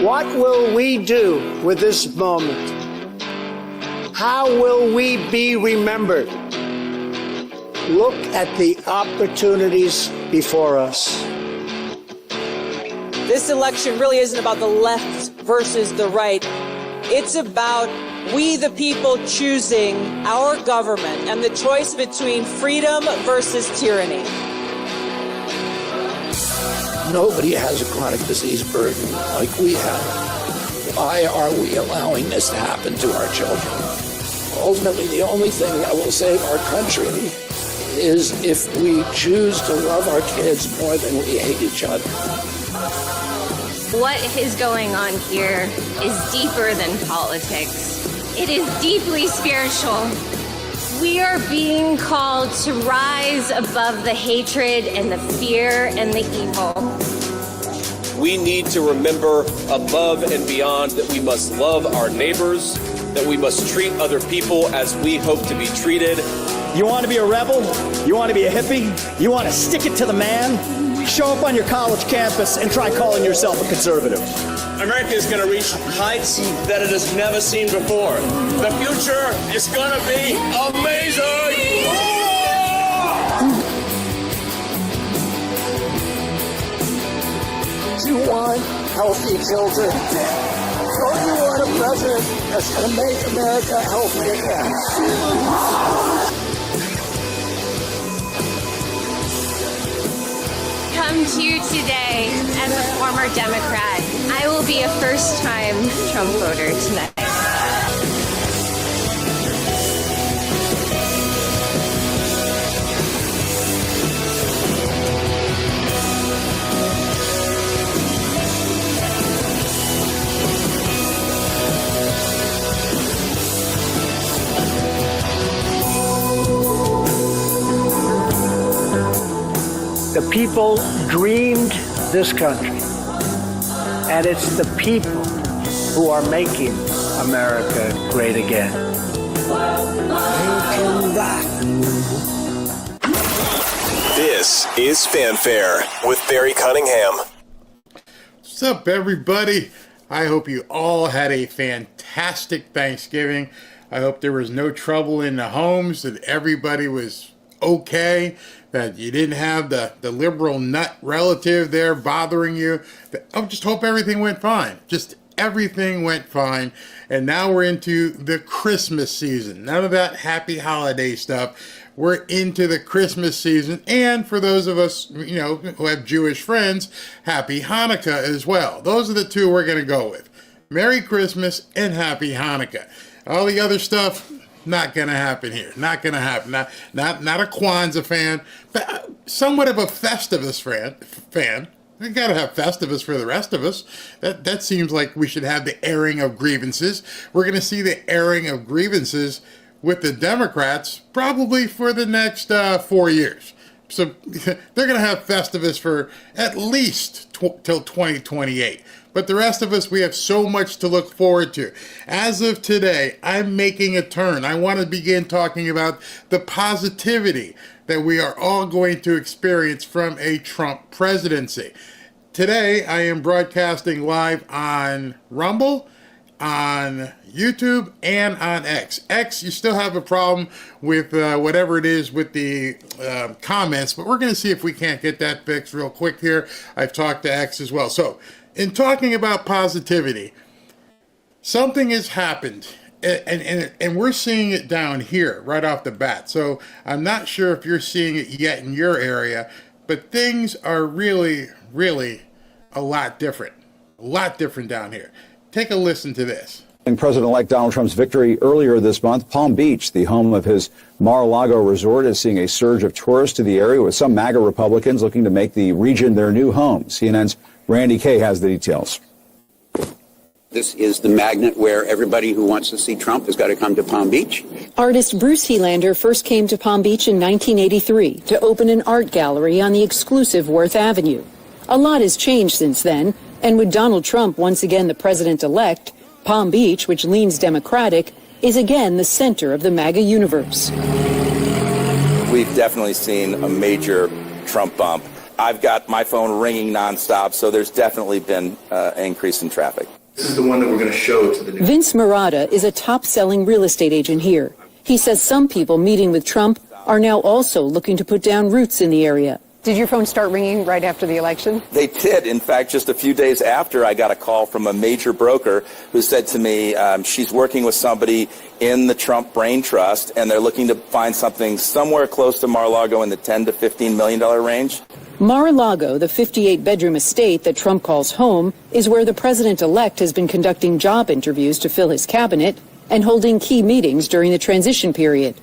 What will we do with this moment? How will we be remembered? Look at the opportunities before us. This election really isn't about the left versus the right. It's about we, the people, choosing our government and the choice between freedom versus tyranny. Nobody has a chronic disease burden like we have. Why are we allowing this to happen to our children? Ultimately, the only thing that will save our country is if we choose to love our kids more than we hate each other. What is going on here is deeper than politics. It is deeply spiritual. We are being called to rise above the hatred and the fear and the evil. We need to remember above and beyond that we must love our neighbors, that we must treat other people as we hope to be treated. You want to be a rebel? You want to be a hippie? You want to stick it to the man? Show up on your college campus and try calling yourself a conservative. America is going to reach heights that it has never seen before. The future is going to be amazing! Do you want healthy children? Don't you want a president that's going to make America healthy again? Come to you today as a former Democrat. I will be a first-time Trump voter tonight. The people dreamed this country, and it's the people who are making America great again. This is Fanfare with Barry Cunningham. What's up, everybody? I hope you all had a fantastic Thanksgiving. I hope there was no trouble in the homes, that everybody was okay, that you didn't have the liberal nut relative there bothering you. I just hope everything went fine. Just everything went fine. And now we're into the Christmas season. None of that happy holiday stuff. We're into the Christmas season. And for those of us, who have Jewish friends, happy Hanukkah as well. Those are the two we're going to go with. Merry Christmas and happy Hanukkah. All the other stuff, not going to happen here. Not going to happen. Not a Kwanzaa fan, but somewhat of a Festivus fan. We got to have Festivus for the rest of us. That seems like we should have the airing of grievances. We're going to see the airing of grievances with the Democrats probably for the next 4 years. So they're going to have Festivus for at least till 2028. But the rest of us, we have so much to look forward to. As of today, I'm making a turn. I want to begin talking about the positivity that we are all going to experience from a Trump presidency. Today, I am broadcasting live on Rumble, on YouTube, and on X. X, you still have a problem with whatever it is with the comments, but we're going to see if we can't get that fixed real quick here. I've talked to X as well. So, in talking about positivity, something has happened, and we're seeing it down here right off the bat. So I'm not sure if you're seeing it yet in your area, but things are really, really a lot different down here. Take a listen to this. In President-elect Donald Trump's victory earlier this month, Palm Beach, the home of his Mar-A-Lago resort, is seeing a surge of tourists to the area, with some MAGA Republicans looking to make the region their new home. CNN's Randy Kay has the details. This is the magnet where everybody who wants to see Trump has got to come to Palm Beach. Artist Bruce Helander first came to Palm Beach in 1983 to open an art gallery on the exclusive Worth Avenue. A lot has changed since then, and with Donald Trump once again the president-elect, Palm Beach, which leans Democratic, is again the center of the MAGA universe. We've definitely seen a major Trump bump. I've got my phone ringing nonstop, so there's definitely been an increase in traffic. This is the one that we're going to show to the new. Vince Marotta is a top-selling real estate agent here. He says some people meeting with Trump are now also looking to put down roots in the area. Did your phone start ringing right after the election? They did. In fact, just a few days after, I got a call from a major broker who said to me she's working with somebody in the Trump Brain Trust, and they're looking to find something somewhere close to Mar-a-Lago in the $10 to $15 million range. Mar-a-Lago, the 58-bedroom estate that Trump calls home, is where the president-elect has been conducting job interviews to fill his cabinet and holding key meetings during the transition period.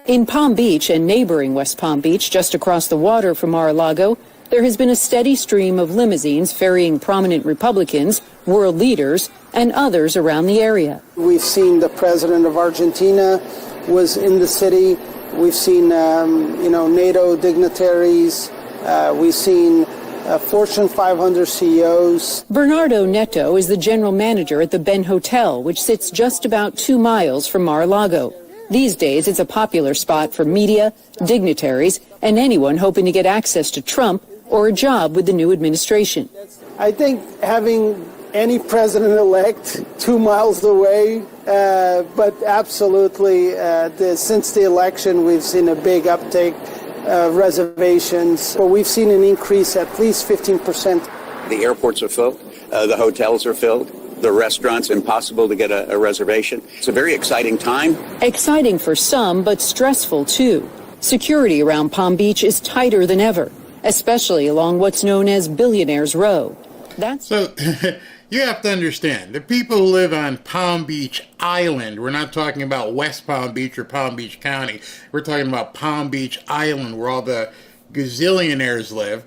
In Palm Beach and neighboring West Palm Beach, just across the water from Mar-a-Lago, there has been a steady stream of limousines ferrying prominent Republicans, world leaders, and others around the area. We've seen the president of Argentina was in the city. We've seen, NATO dignitaries. We've seen Fortune 500 CEOs. Bernardo Neto is the general manager at the Ben Hotel, which sits just about 2 miles from Mar-a-Lago. These days, it's a popular spot for media, dignitaries, and anyone hoping to get access to Trump or a job with the new administration. I think having any president-elect 2 miles away, but absolutely, since the election, we've seen a big uptake of reservations. But we've seen an increase at least 15%. The airports are filled. The hotels are filled. The restaurants, impossible to get a reservation. It's a very exciting time. Exciting for some, but stressful too. Security around Palm Beach is tighter than ever, especially along what's known as Billionaires Row. So you have to understand, the people who live on Palm Beach Island, we're not talking about West Palm Beach or Palm Beach County. We're talking about Palm Beach Island, where all the gazillionaires live.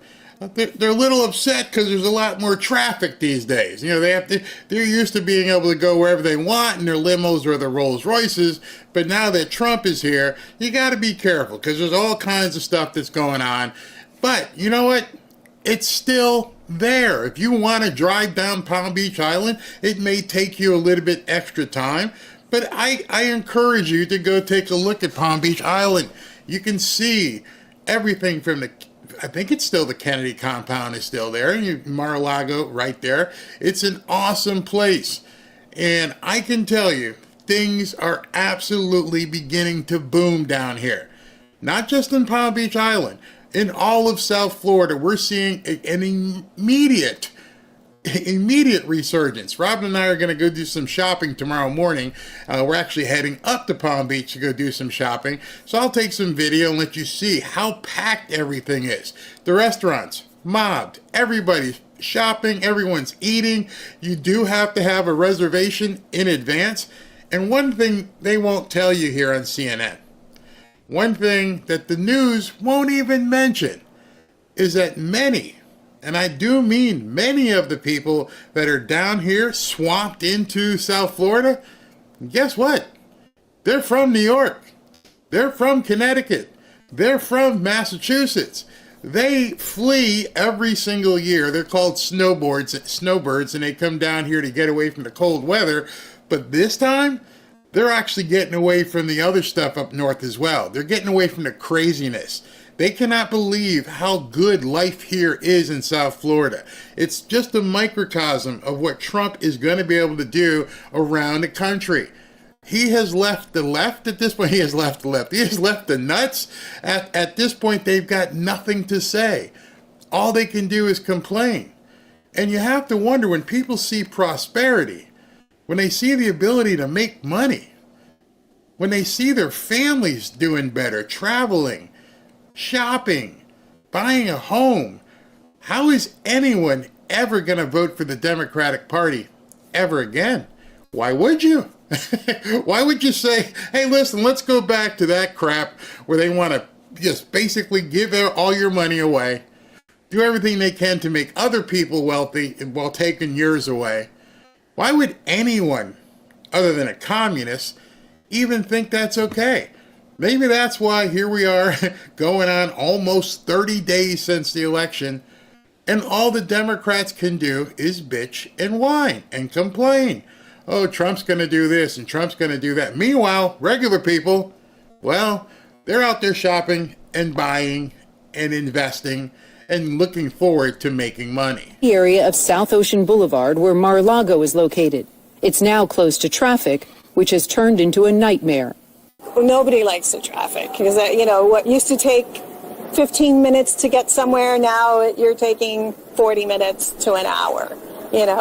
They're a little upset because there's a lot more traffic these days. They're used to being able to go wherever they want in their limos or their Rolls Royces. But now that Trump is here, you got to be careful because there's all kinds of stuff that's going on. But you know what? It's still there. If you want to drive down Palm Beach Island, it may take you a little bit extra time. But I encourage you to go take a look at Palm Beach Island. You can see everything from I think it's still the Kennedy compound is still there. Mar-a-Lago right there. It's an awesome place. And I can tell you, things are absolutely beginning to boom down here. Not just in Palm Beach Island. In all of South Florida, we're seeing an immediate resurgence. Robin and I are going to go do some shopping tomorrow morning. We're actually heading up to Palm Beach to go do some shopping. So I'll take some video and let you see how packed everything is. The restaurants, mobbed. Everybody's shopping. Everyone's eating. You do have to have a reservation in advance. And one thing they won't tell you here on CNN, one thing that the news won't even mention, is that many, and I do mean many of the people that are down here swamped into South Florida, guess what? They're from New York. They're from Connecticut. They're from Massachusetts. They flee every single year. They're called snowbirds, and they come down here to get away from the cold weather. But this time, they're actually getting away from the other stuff up north as well. They're getting away from the craziness. They cannot believe how good life here is in South Florida. It's just a microcosm of what Trump is going to be able to do around the country. He has left the left at this point. He has left the left. He has left the nuts. At this point, they've got nothing to say. All they can do is complain. And you have to wonder, when people see prosperity, when they see the ability to make money, when they see their families doing better, traveling, shopping, buying a home, how is anyone ever going to vote for the Democratic Party ever again? Why would you? Why would you say, hey, listen, let's go back to that crap where they want to just basically give all your money away, do everything they can to make other people wealthy while taking yours away? Why would anyone, other than a communist, even think that's okay? Maybe that's why here we are going on almost 30 days since the election, and all the Democrats can do is bitch and whine and complain. Oh, Trump's going to do this and Trump's going to do that. Meanwhile, regular people, well, they're out there shopping and buying and investing and looking forward to making money. The area of South Ocean Boulevard where Mar-A-Lago is located. It's now closed to traffic, which has turned into a nightmare. Well, nobody likes the traffic because, what used to take 15 minutes to get somewhere, now you're taking 40 minutes to an hour.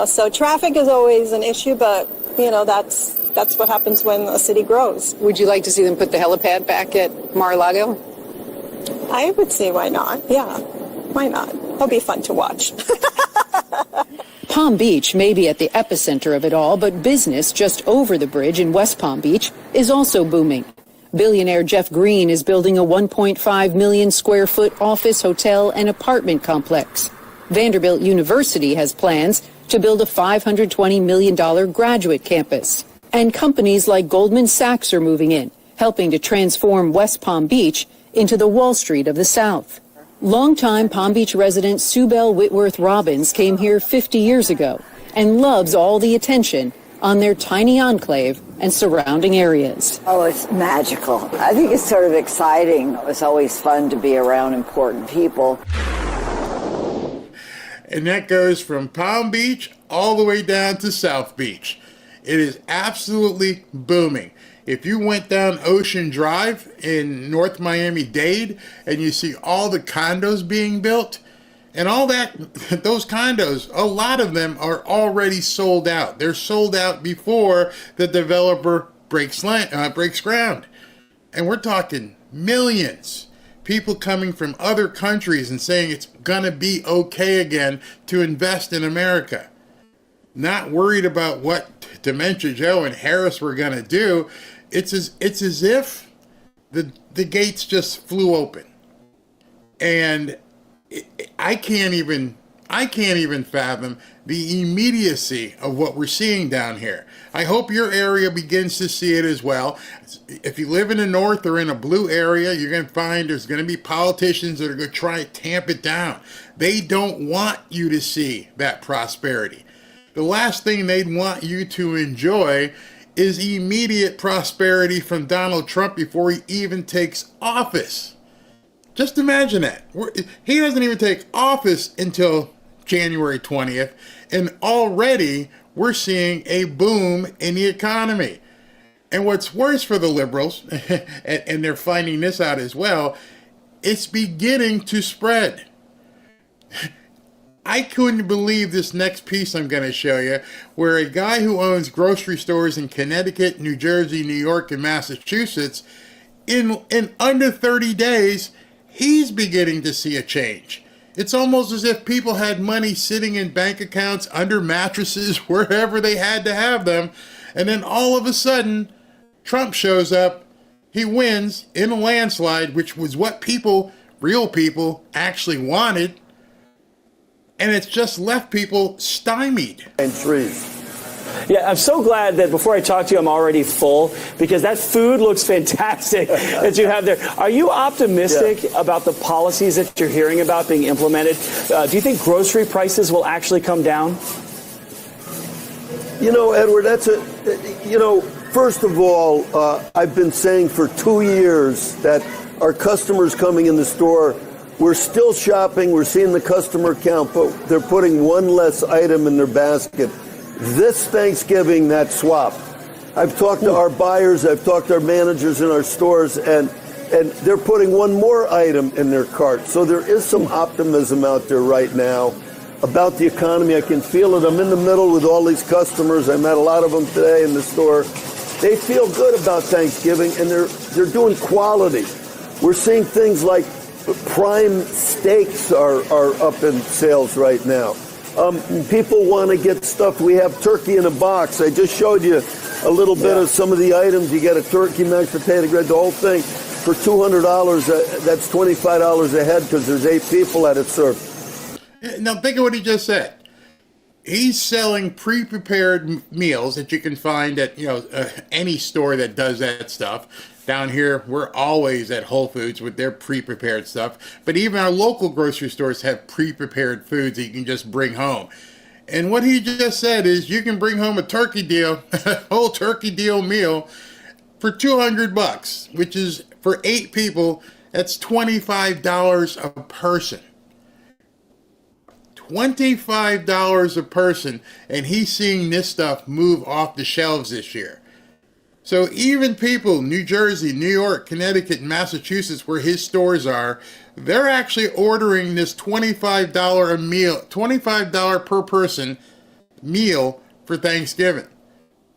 So traffic is always an issue, but, that's what happens when a city grows. Would you like to see them put the helipad back at Mar-A-Lago? I would see why not. Yeah, why not? That'll be fun to watch. Palm Beach may be at the epicenter of it all, but business just over the bridge in West Palm Beach is also booming. Billionaire Jeff Green is building a 1.5 million square foot office, hotel, and apartment complex. Vanderbilt University has plans to build a $520 million graduate campus. And companies like Goldman Sachs are moving in, helping to transform West Palm Beach into the Wall Street of the South. Longtime Palm Beach resident Sue Bell Whitworth Robbins came here 50 years ago and loves all the attention on their tiny enclave and surrounding areas. Oh, it's magical. I think it's sort of exciting. It's always fun to be around important people. And that goes from Palm Beach all the way down to South Beach. It is absolutely booming. If you went down Ocean Drive in North Miami-Dade and you see all the condos being built and all that, those condos, a lot of them are already sold out. They're sold out before the developer breaks ground. And we're talking millions. People coming from other countries and saying it's gonna be okay again to invest in America. Not worried about what Dementia Joe and Harris were gonna do. It's as if the gates just flew open, and I can't even fathom the immediacy of what we're seeing down here. I hope your area begins to see it as well. If you live in the north or in a blue area, you're going to find there's going to be politicians that are going to try to tamp it down. They don't want you to see that prosperity. The last thing they'd want you to enjoy is immediate prosperity from Donald Trump before he even takes office. Just imagine that. He doesn't even take office until January 20th, and already we're seeing a boom in the economy. And what's worse for the liberals, and they're finding this out as well, it's beginning to spread. I couldn't believe this next piece I'm going to show you, where a guy who owns grocery stores in Connecticut, New Jersey, New York, and Massachusetts, in under 30 days, he's beginning to see a change. It's almost as if people had money sitting in bank accounts, under mattresses, wherever they had to have them, and then all of a sudden, Trump shows up, he wins in a landslide, which was what people, real people, actually wanted. And it's just left people stymied. And trees. Yeah, I'm so glad that before I talk to you, I'm already full, because that food looks fantastic that you have there. Are you optimistic about the policies that you're hearing about being implemented? Do you think grocery prices will actually come down? Edward, first of all, I've been saying for 2 years that our customers coming in the store, we're still shopping, we're seeing the customer count, but they're putting one less item in their basket. This Thanksgiving, that swap. I've talked to our buyers, I've talked to our managers in our stores, and they're putting one more item in their cart. So there is some optimism out there right now about the economy. I can feel it. I'm in the middle with all these customers. I met a lot of them today in the store. They feel good about Thanksgiving, and they're doing quality. We're seeing things like prime steaks are up in sales right now. People want to get stuff. We have turkey in a box. I just showed you a little bit of some of the items. You get a turkey, mashed potato, bread, the whole thing for $200. That's $25 a head because there's 8 people at it served. Now think of what he just said. He's selling pre-prepared meals that you can find at any store that does that stuff. Down here, we're always at Whole Foods with their pre-prepared stuff. But even our local grocery stores have pre-prepared foods that you can just bring home. And what he just said is you can bring home a turkey deal, a whole turkey deal meal for $200, which is for 8 people, that's $25 a person. $25 a person, and he's seeing this stuff move off the shelves this year. So even people, New Jersey, New York, Connecticut, and Massachusetts, where his stores are, they're actually ordering this $25 a meal, $25 per person meal for Thanksgiving.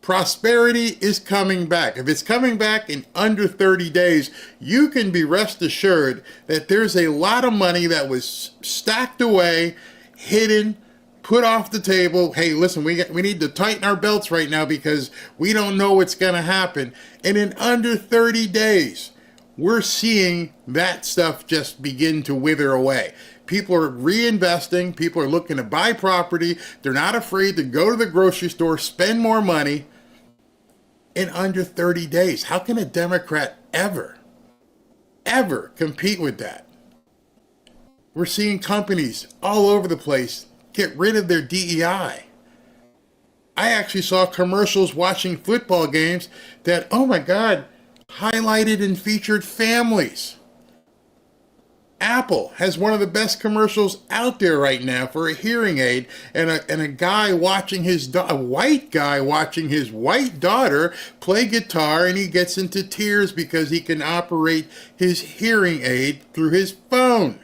Prosperity is coming back. If it's coming back in under 30 days, you can be rest assured that there's a lot of money that was stacked away, hidden, put off the table. Hey, listen, we need to tighten our belts right now because we don't know what's going to happen. And in under 30 days, we're seeing that stuff just begin to wither away. People are reinvesting. People are looking to buy property. They're not afraid to go to the grocery store, spend more money in under 30 days. How can a Democrat ever compete with that? We're seeing companies all over the place get rid of their DEI. I actually saw commercials watching football games that, oh my God, highlighted and featured families. Apple has one of the best commercials out there right now for a hearing aid, and a guy watching a white guy watching his white daughter play guitar, and he gets into tears because he can operate his hearing aid through his phone.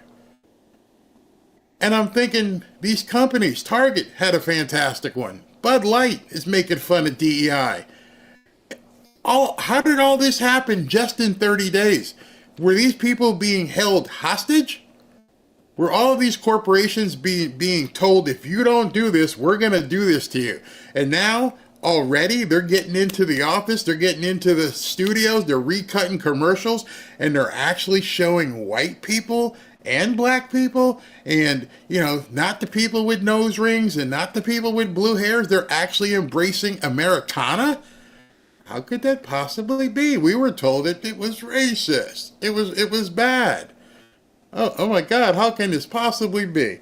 And I'm thinking, these companies, Target had a fantastic one. Bud Light is making fun of DEI. How did all this happen just in 30 days? Were these people being held hostage? Were all of these corporations being told, if you don't do this, we're going to do this to you? And now, already, they're getting into the office, they're getting into the studios, they're recutting commercials, and they're actually showing white people and black people, and, not the people with nose rings and not the people with blue hairs. They're actually embracing Americana. How could that possibly be? We were told it was racist. It was bad. Oh my God, how can this possibly be?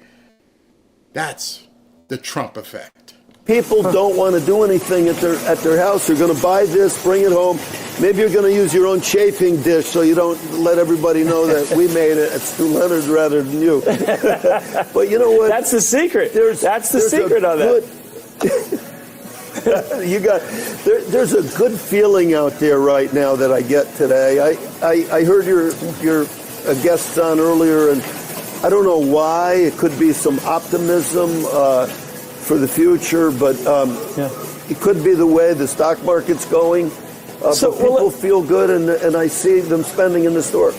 That's the Trump effect. People don't want to do anything at their house. They're going to buy this, bring it home. Maybe you're going to use your own chafing dish so you don't let everybody know that we made it at Stu Leonard's rather than you. But you know what? That's the secret. That's the secret of it. There's a good feeling out there right now that I get today. I heard your guests on earlier, and I don't know why. It could be some optimism for the future, but it could be the way the stock market's going. But people feel good, and I see them spending in the store.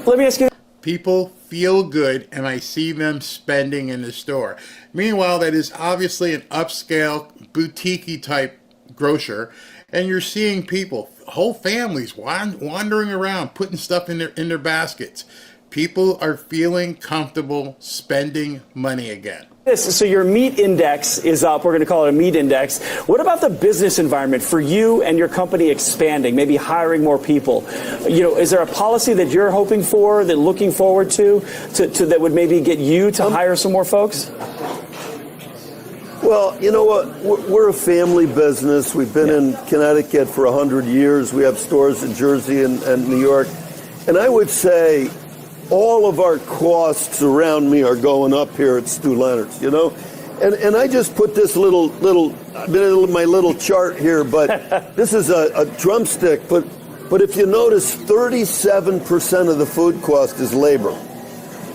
Let me ask you. People feel good, and I see them spending in the store. Meanwhile, that is obviously an upscale, boutique-y type grocer, and you're seeing people, whole families, wandering around, putting stuff in their baskets. People are feeling comfortable spending money again. So your meat index is up. We're going to call it a meat index. What about the business environment for you and your company expanding, maybe hiring more people? Is there a policy that you're hoping for, that looking forward to that would maybe get you to hire some more folks? Well, you know what? We're a family business. We've been in Connecticut for 100 years. We have stores in Jersey and New York. And I would say all of our costs around me are going up here at Stu Leonard's, And I just put this little my little chart here, but this is a drumstick. But if you notice, 37% of the food cost is labor.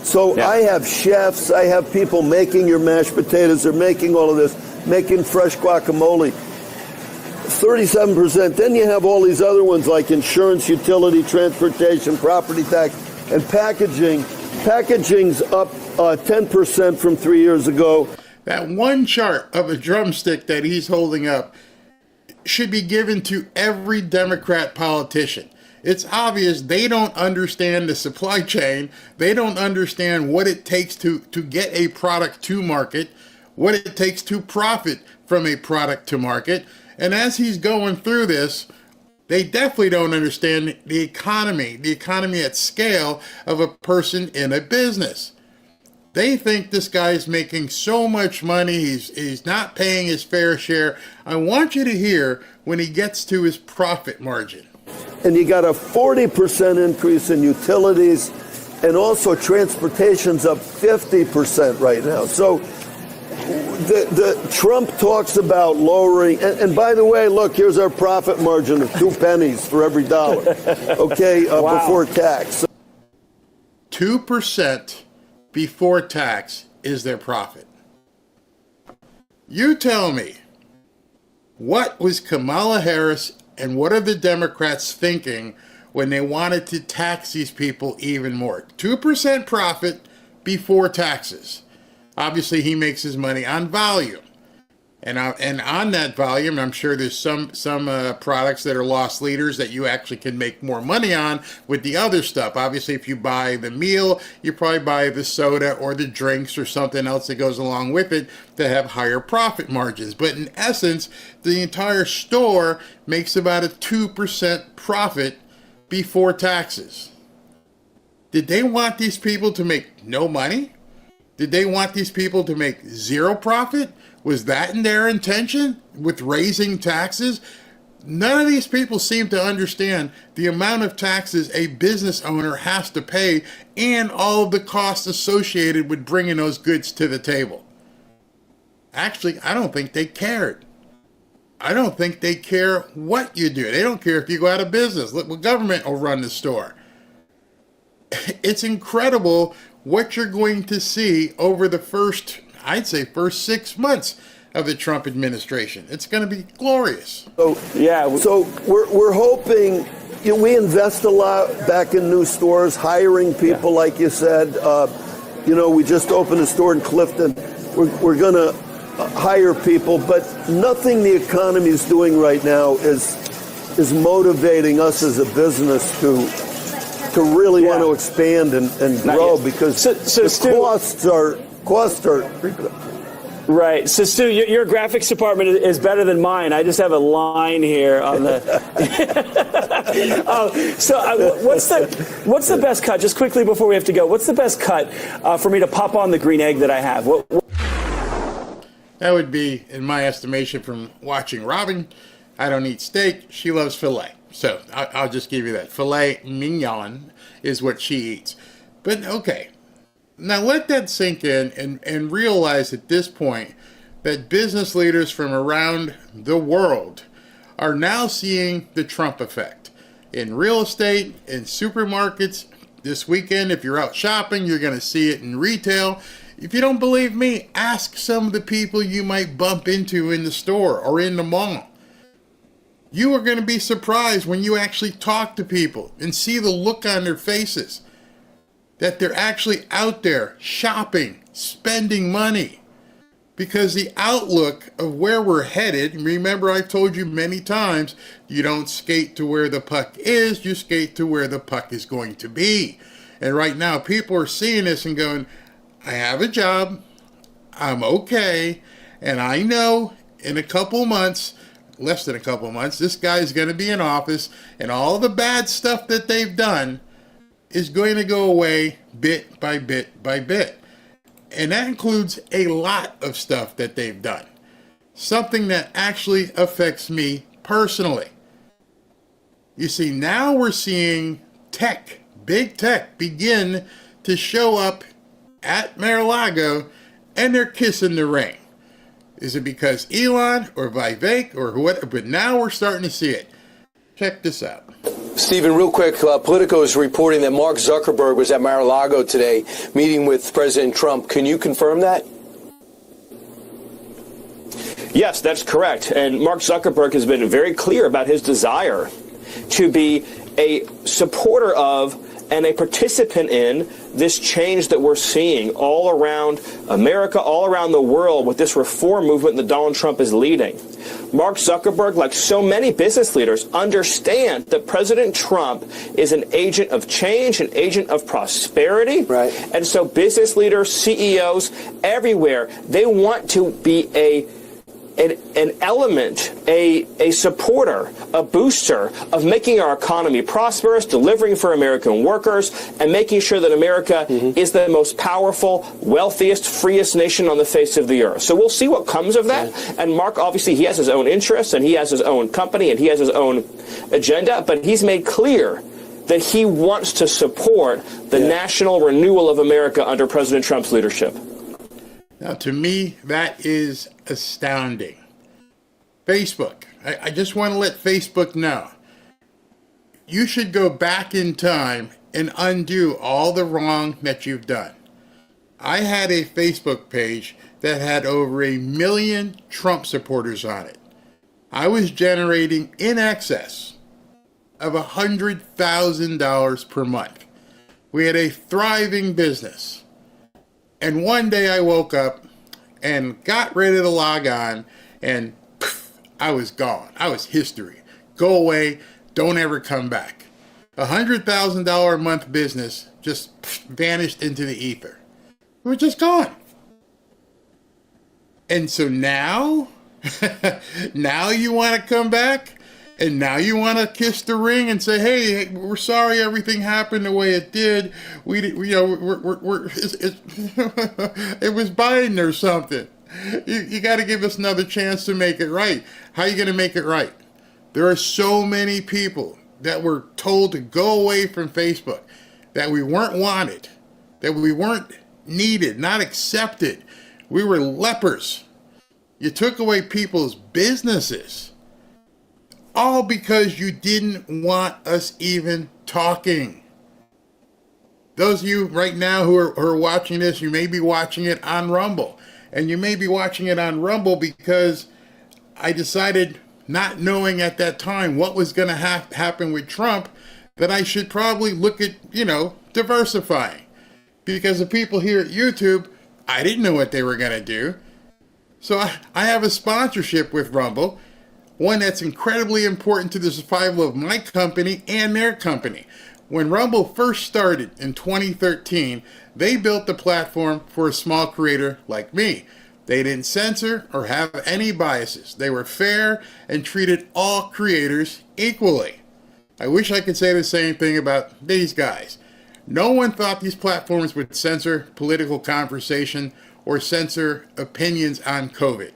So I have chefs, I have people making your mashed potatoes, they're making all of this, making fresh guacamole. 37%. Then you have all these other ones like insurance, utility, transportation, property tax, and packaging. Packaging's up 10% from 3 years ago. That one chart of a drumstick that he's holding up should be given to every Democrat politician. It's obvious they don't understand the supply chain. They don't understand what it takes to get a product to market, what it takes to profit from a product to market. And as he's going through this, they definitely don't understand the economy at scale of a person in a business. They think this guy's making so much money, he's not paying his fair share. I want you to hear when he gets to his profit margin. And you got a 40% increase in utilities, And also transportation's up 50% right now. So the Trump talks about lowering, and by the way, look, here's our profit margin of 2 pennies for every dollar, okay, before tax. 2% before tax is their profit. You tell me, what was Kamala Harris and what are the Democrats thinking when they wanted to tax these people even more? 2% profit before taxes. Obviously, he makes his money on volume. And on that volume, I'm sure there's some products that are loss leaders that you actually can make more money on with the other stuff. Obviously, if you buy the meal, you probably buy the soda or the drinks or something else that goes along with it that have higher profit margins. But in essence, the entire store makes about a 2% profit before taxes. Did they want these people to make no money? Did they want these people to make zero profit? Was that in their intention with raising taxes? None of these people seem to understand the amount of taxes a business owner has to pay and all of the costs associated with bringing those goods to the table. Actually, I don't think they cared. I don't think they care what you do. They don't care if you go out of business. Look, the government will run the store. It's incredible what you're going to see over the first 6 months of the Trump administration. It's going to be glorious. So we're hoping, we invest a lot back in new stores, hiring people, like you said. We just opened a store in Clifton. We're going to hire people, but nothing the economy is doing right now is motivating us as a business to really want to expand and grow, because the costs are right. So Stu, your graphics department is better than mine. I just have a line here on the. What's the best cut? Just quickly before we have to go, what's the best cut for me to pop on the green egg that I have? That would be, in my estimation, from watching Robin. I don't eat steak. She loves filet. So I'll just give you that. Filet mignon is what she eats. But okay. Now let that sink in and realize at this point that business leaders from around the world are now seeing the Trump effect. In real estate, in supermarkets, this weekend, if you're out shopping, you're going to see it in retail. If you don't believe me, ask some of the people you might bump into in the store or in the mall. You are going to be surprised when you actually talk to people and see the look on their faces that they're actually out there shopping, spending money. Because the outlook of where we're headed, remember I've told you many times, you don't skate to where the puck is, you skate to where the puck is going to be. And right now people are seeing this and going, I have a job, I'm okay, and I know in a couple months, less than a couple months, this guy's going to be in office, and all the bad stuff that they've done is going to go away bit by bit by bit. And that includes a lot of stuff that they've done. Something that actually affects me personally. You see, now we're seeing tech, big tech, begin to show up at Mar-A-Lago, and they're kissing the ring. Is it because Elon or Vivek or whatever? But now we're starting to see it. Check this out. Stephen, real quick, Politico is reporting that Mark Zuckerberg was at Mar-a-Lago today meeting with President Trump. Can you confirm that? Yes, that's correct. And Mark Zuckerberg has been very clear about his desire to be a supporter of and a participant in this change that we're seeing all around America, all around the world with this reform movement that Donald Trump is leading. Mark Zuckerberg, like so many business leaders, understand that President Trump is an agent of change, an agent of prosperity. Right. And so business leaders, CEOs, everywhere, they want to be an element, a supporter, a booster of making our economy prosperous, delivering for American workers, and making sure that America is the most powerful, wealthiest, freest nation on the face of the earth. So we'll see what comes of that. And Mark, obviously, he has his own interests, and he has his own company, and he has his own agenda, but he's made clear that he wants to support the national renewal of America under President Trump's leadership? Now, to me, that is astounding. Facebook. I just want to let Facebook know. You should go back in time and undo all the wrong that you've done. I had a Facebook page that had over 1 million Trump supporters on it. I was generating in excess of $100,000 per month. We had a thriving business. And one day I woke up and got ready to log on, and I was gone. I was history. Go away. Don't ever come back. $100,000 a month business just vanished into the ether. It was just gone. And so now, now you want to come back? And now you want to kiss the ring and say, "Hey, we're sorry everything happened the way it did. It was Biden or something. You got to give us another chance to make it right." How are you going to make it right? There are so many people that were told to go away from Facebook, that we weren't wanted, that we weren't needed, not accepted. We were lepers. You took away people's businesses. All because you didn't want us even talking. Those of you right now who are watching this, you may be watching it on Rumble. And you may be watching it on Rumble because I decided, not knowing at that time what was going to happen with Trump, that I should probably look at, diversifying. Because the people here at YouTube, I didn't know what they were going to do. So I have a sponsorship with Rumble, one that's incredibly important to the survival of my company and their company. When Rumble first started in 2013, they built the platform for a small creator like me. They didn't censor or have any biases. They were fair and treated all creators equally. I wish I could say the same thing about these guys. No one thought these platforms would censor political conversation or censor opinions on COVID.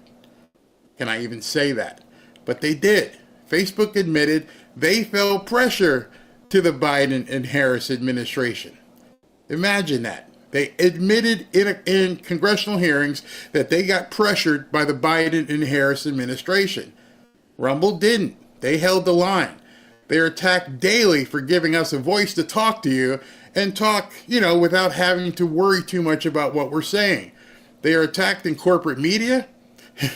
Can I even say that? But they did. Facebook admitted they felt pressure to the Biden and Harris administration. Imagine that. They admitted in congressional hearings that they got pressured by the Biden and Harris administration. Rumble didn't. They held the line. They are attacked daily for giving us a voice to talk to you and talk, without having to worry too much about what we're saying. They are attacked in corporate media.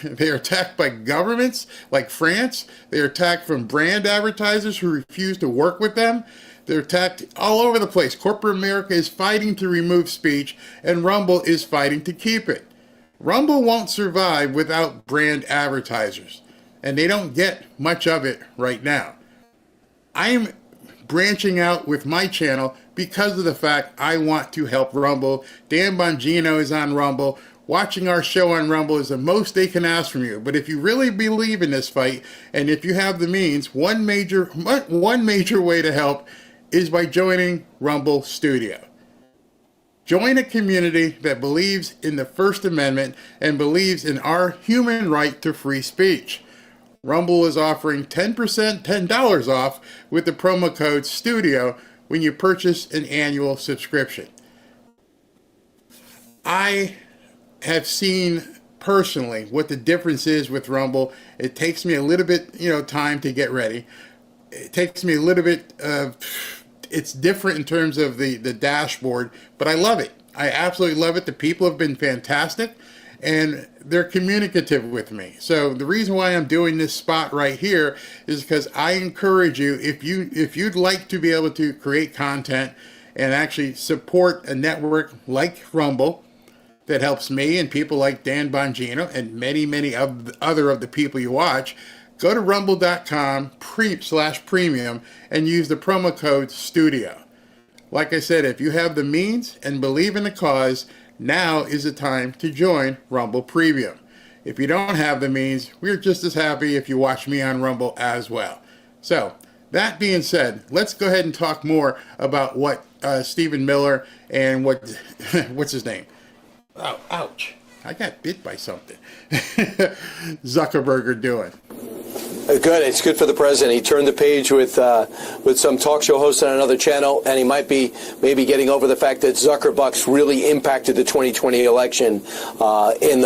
They are attacked by governments like France. They are attacked from brand advertisers who refuse to work with them. They're attacked all over the place. Corporate America is fighting to remove speech, and Rumble is fighting to keep it. Rumble won't survive without brand advertisers, and they don't get much of it right now. I am branching out with my channel because of the fact I want to help Rumble. Dan Bongino is on Rumble. Watching our show on Rumble is the most they can ask from you. But if you really believe in this fight, and if you have the means, one major way to help is by joining Rumble Studio. Join a community that believes in the First Amendment and believes in our human right to free speech. Rumble is offering $10 off with the promo code STUDIO when you purchase an annual subscription. I have seen personally what the difference is with Rumble. It takes me a little bit, time to get ready. It takes me a little bit it's different in terms of the dashboard, but I love it. I absolutely love it. The people have been fantastic and they're communicative with me. So the reason why I'm doing this spot right here is because I encourage you, if you'd like to be able to create content and actually support a network like Rumble, that helps me and people like Dan Bongino and many other of the people you watch, go to rumble.com/premium and use the promo code STUDIO. Like I said, if you have the means and believe in the cause, now is the time to join Rumble Premium. If you don't have the means, we're just as happy if you watch me on Rumble as well. So, that being said, let's go ahead and talk more about what Stephen Miller and what's his name? Oh, ouch. I got bit by something. Zuckerberg are doing. Good. It's good for the president. He turned the page with some talk show host on another channel, and he might be maybe getting over the fact that Zuckerbucks really impacted the 2020 election in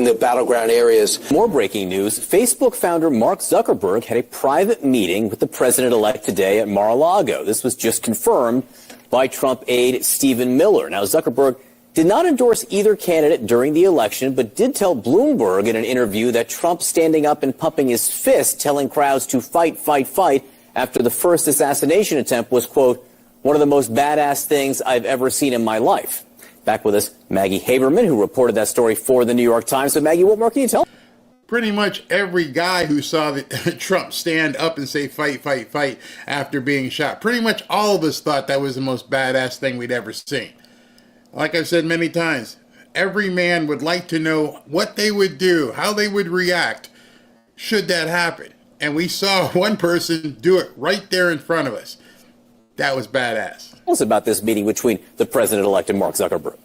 the battleground areas. More breaking news. Facebook founder Mark Zuckerberg had a private meeting with the president-elect today at Mar-A-Lago. This was just confirmed by Trump aide Stephen Miller. Now, Zuckerberg did not endorse either candidate during the election, but did tell Bloomberg in an interview that Trump standing up and pumping his fist, telling crowds to fight, fight, fight after the first assassination attempt was, quote, one of the most badass things I've ever seen in my life. Back with us, Maggie Haberman, who reported that story for the New York Times. So, Maggie, what more can you tell? Pretty much every guy who saw Trump stand up and say fight, fight, fight after being shot, pretty much all of us thought that was the most badass thing we'd ever seen. Like I've said many times, every man would like to know what they would do, how they would react should that happen. And we saw one person do it right there in front of us. That was badass. Tell us about this meeting between the president-elect and Mark Zuckerberg.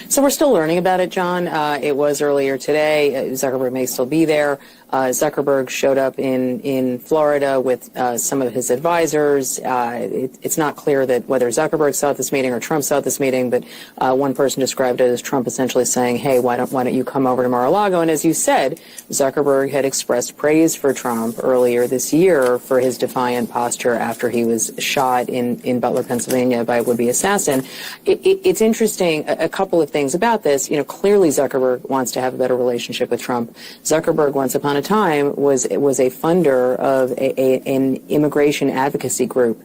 So we're still learning about it, John. It was earlier today. Zuckerberg may still be there. Zuckerberg showed up in Florida with some of his advisors. It's not clear that whether Zuckerberg saw at this meeting or Trump saw at this meeting, but one person described it as Trump essentially saying, hey, why don't you come over to Mar-a-Lago? And as you said, Zuckerberg had expressed praise for Trump earlier this year for his defiant posture after he was shot in Butler, Pennsylvania by a would-be assassin. It's interesting, a couple of things about this. You know, clearly Zuckerberg wants to have a better relationship with Trump. Zuckerberg, once upon a time, was a funder of an immigration advocacy group.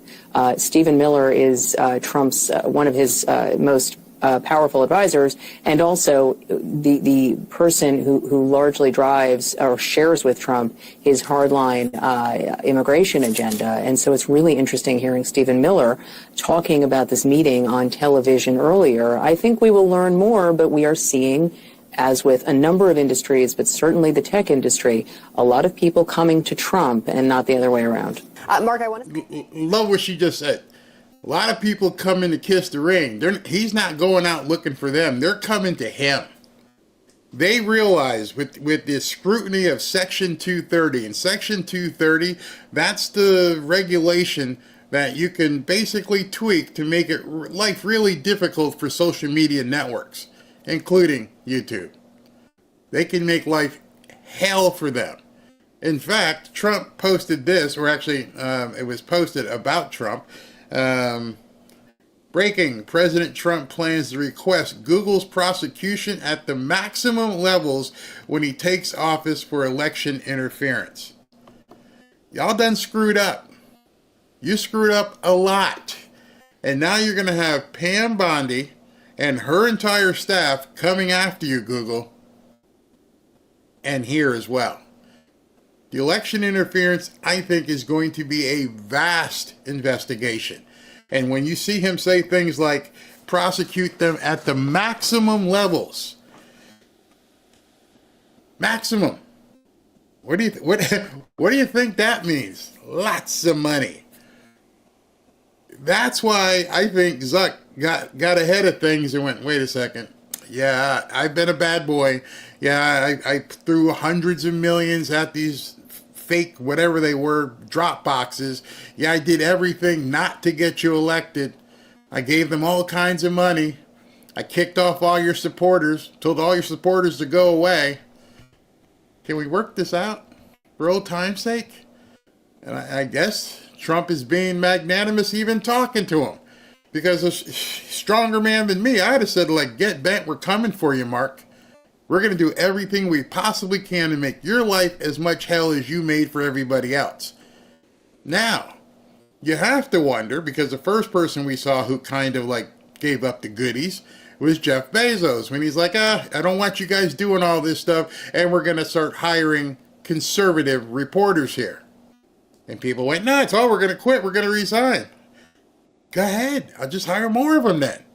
Stephen Miller is Trump's one of his most powerful advisors, and also the person who largely drives or shares with Trump his hardline immigration agenda. And so it's really interesting hearing Stephen Miller talking about this meeting on television earlier. I think we will learn more, but we are seeing, as with a number of industries, but certainly the tech industry, a lot of people coming to Trump and not the other way around. Mark, I want to love what she just said. A lot of people coming to kiss the ring. He's not going out looking for them. They're coming to him. They realize with the scrutiny of Section 230, and Section 230, that's the regulation that you can basically tweak to make it life really difficult for social media networks, including YouTube. They can make life hell for them. In fact, Trump posted this, or actually it was posted about Trump. Breaking, President Trump plans to request Google's prosecution at the maximum levels when he takes office for election interference. Y'all done screwed up. You screwed up a lot. And now you're going to have Pam Bondi and her entire staff coming after you, Google, and here as well. The election interference, I think, is going to be a vast investigation. And when you see him say things like prosecute them at the maximum levels, maximum, what do you think that means? Lots of money. That's why I think Zuck got ahead of things and went, wait a second. Yeah, I've been a bad boy. Yeah, I threw hundreds of millions at these fake, whatever they were, drop boxes. Yeah, I did everything not to get you elected. I gave them all kinds of money. I kicked off all your supporters, told all your supporters to go away. Can we work this out for old time's sake? And I guess Trump is being magnanimous even talking to him. Because a stronger man than me, I'd have said, like, get bent, we're coming for you, Mark. We're going to do everything we possibly can to make your life as much hell as you made for everybody else. Now, you have to wonder, because the first person we saw who kind of like gave up the goodies was Jeff Bezos, when he's like, I don't want you guys doing all this stuff, and we're going to start hiring conservative reporters here. And people went, no, it's all, we're going to quit, we're going to resign. Go ahead, I'll just hire more of them then.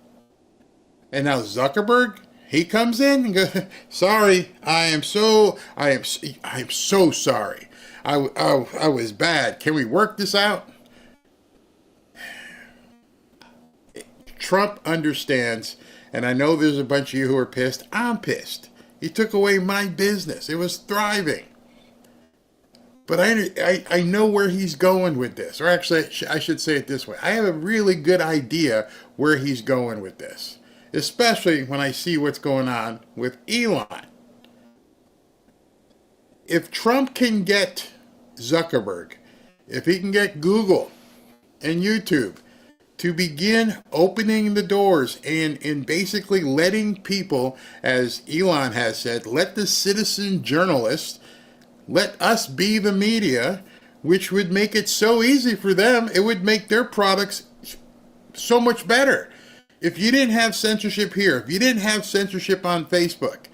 And now Zuckerberg, he comes in and goes, sorry, I am so sorry. I was bad. Can we work this out? Trump understands, and I know there's a bunch of you who are pissed. I'm pissed. He took away my business. It was thriving. But I know where he's going with this. Or actually, I should say it this way. I have a really good idea where he's going with this. Especially when I see what's going on with Elon. If Trump can get Zuckerberg, if he can get Google and YouTube to begin opening the doors and basically letting people, as Elon has said, let the citizen journalists, let us be the media, which would make it so easy for them, it would make their products so much better. If you didn't have censorship here, if you didn't have censorship on Facebook,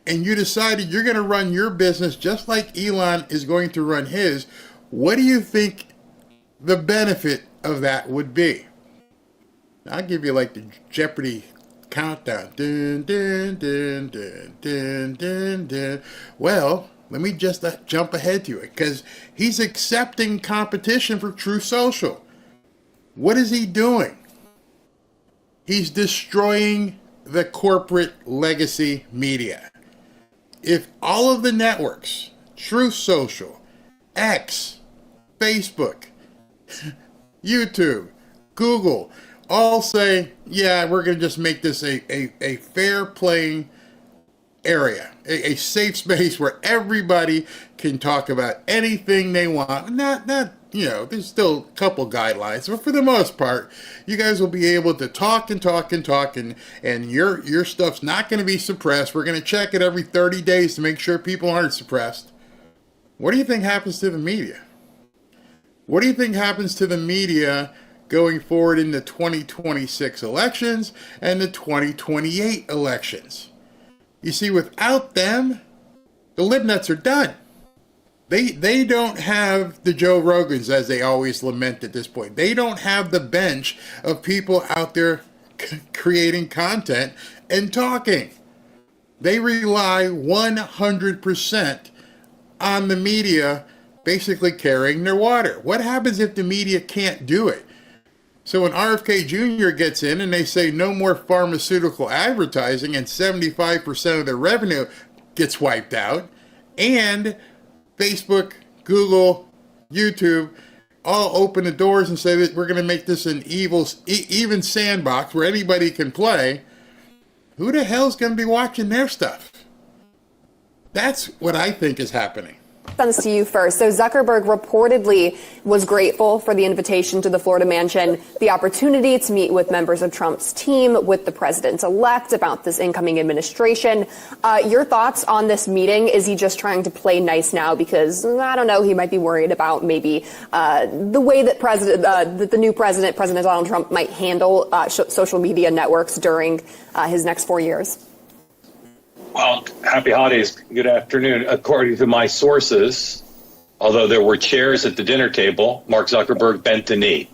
and you decided you're going to run your business just like Elon is going to run his, what do you think the benefit of that would be? I'll give you like the Jeopardy countdown. Dun, dun, dun, dun, dun, dun, dun. Well, let me just jump ahead to it, because he's accepting competition for Truth Social. What is he doing? He's destroying the corporate legacy media. If all of the networks, Truth Social, X, Facebook, YouTube, Google, all say, yeah, we're going to just make this a fair playing area, a safe space where everybody can talk about anything they want. Not, there's still a couple guidelines, but for the most part, you guys will be able to talk and talk and talk, and your stuff's not going to be suppressed. We're going to check it every 30 days to make sure people aren't suppressed. What do you think happens to the media? What do you think happens to the media going forward in the 2026 elections and the 2028 elections? You see, without them, the libnuts are done. They don't have the Joe Rogans, as they always lament at this point. They don't have the bench of people out there creating content and talking. They rely 100% on the media basically carrying their water. What happens if the media can't do it? So when RFK Jr. gets in and they say no more pharmaceutical advertising and 75% of their revenue gets wiped out, and Facebook, Google, YouTube all open the doors and say that we're going to make this an even sandbox where anybody can play, who the hell's going to be watching their stuff? That's what I think is happening. To you first. So Zuckerberg reportedly was grateful for the invitation to the Florida mansion, the opportunity to meet with members of Trump's team, with the president-elect about this incoming administration. Your thoughts on this meeting? Is he just trying to play nice now because, I don't know, he might be worried about maybe the way that the new president, President Donald Trump, might handle social media networks during his next 4 years? Well, happy holidays. Good afternoon. According to my sources, although there were chairs at the dinner table, Mark Zuckerberg bent the knee,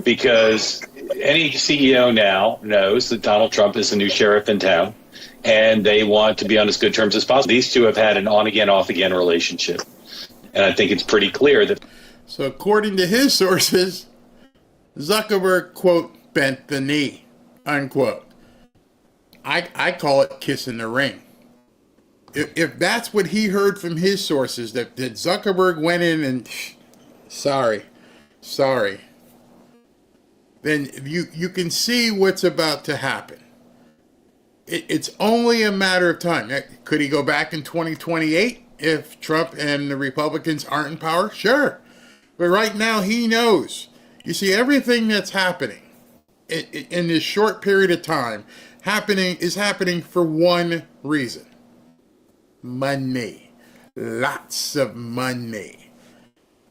because any CEO now knows that Donald Trump is the new sheriff in town, and they want to be on as good terms as possible. These two have had an on-again, off-again relationship, and I think it's pretty clear that... So according to his sources, Zuckerberg, quote, bent the knee, unquote. I call it kissing the ring. If that's what he heard from his sources, that Zuckerberg went in and sorry, then you can see what's about to happen. It's only a matter of time. Could he go back in 2028 if Trump and the Republicans aren't in power? Sure. But right now he knows. You see, everything that's happening in this short period of time is happening for one reason. Money. Lots of money.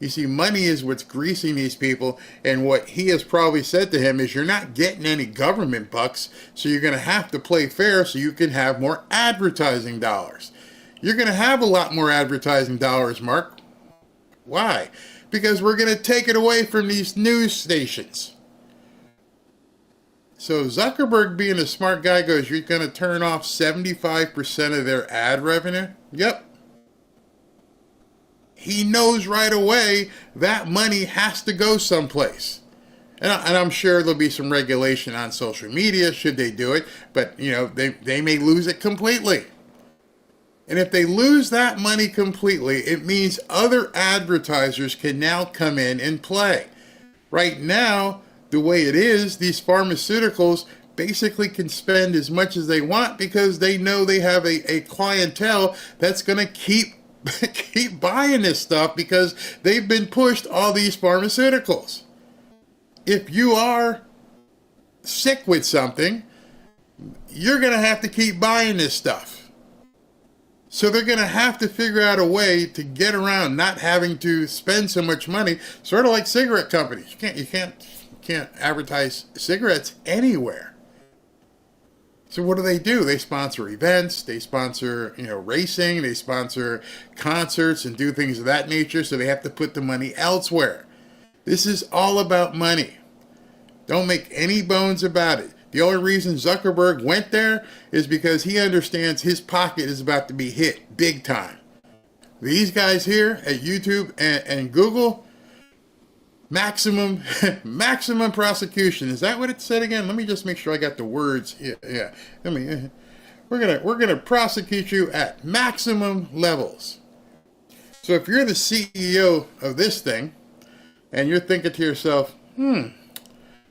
You see, money is what's greasing these people, and what he has probably said to him is, you're not getting any government bucks, so you're going to have to play fair so you can have more advertising dollars. You're going to have a lot more advertising dollars, Mark. Why? Because we're going to take it away from these news stations. So Zuckerberg, being a smart guy, goes, you're going to turn off 75% of their ad revenue? Yep. He knows right away that money has to go someplace. And I'm sure there'll be some regulation on social media should they do it, but they may lose it completely. And if they lose that money completely, it means other advertisers can now come in and play. Right now, the way it is, these pharmaceuticals basically can spend as much as they want because they know they have a clientele that's going to keep buying this stuff because they've been pushed all these pharmaceuticals. If you are sick with something, you're going to have to keep buying this stuff. So they're going to have to figure out a way to get around not having to spend so much money, sort of like cigarette companies. You can't advertise cigarettes anywhere. So what do? They sponsor events, they sponsor, racing, they sponsor concerts and do things of that nature, so they have to put the money elsewhere. This is all about money. Don't make any bones about it. The only reason Zuckerberg went there is because he understands his pocket is about to be hit big time. These guys here at YouTube and Google, maximum prosecution. Is that what it said again? Let me just make sure I got the words. Yeah. We're gonna prosecute you at maximum levels. So if you're the CEO of this thing, and you're thinking to yourself,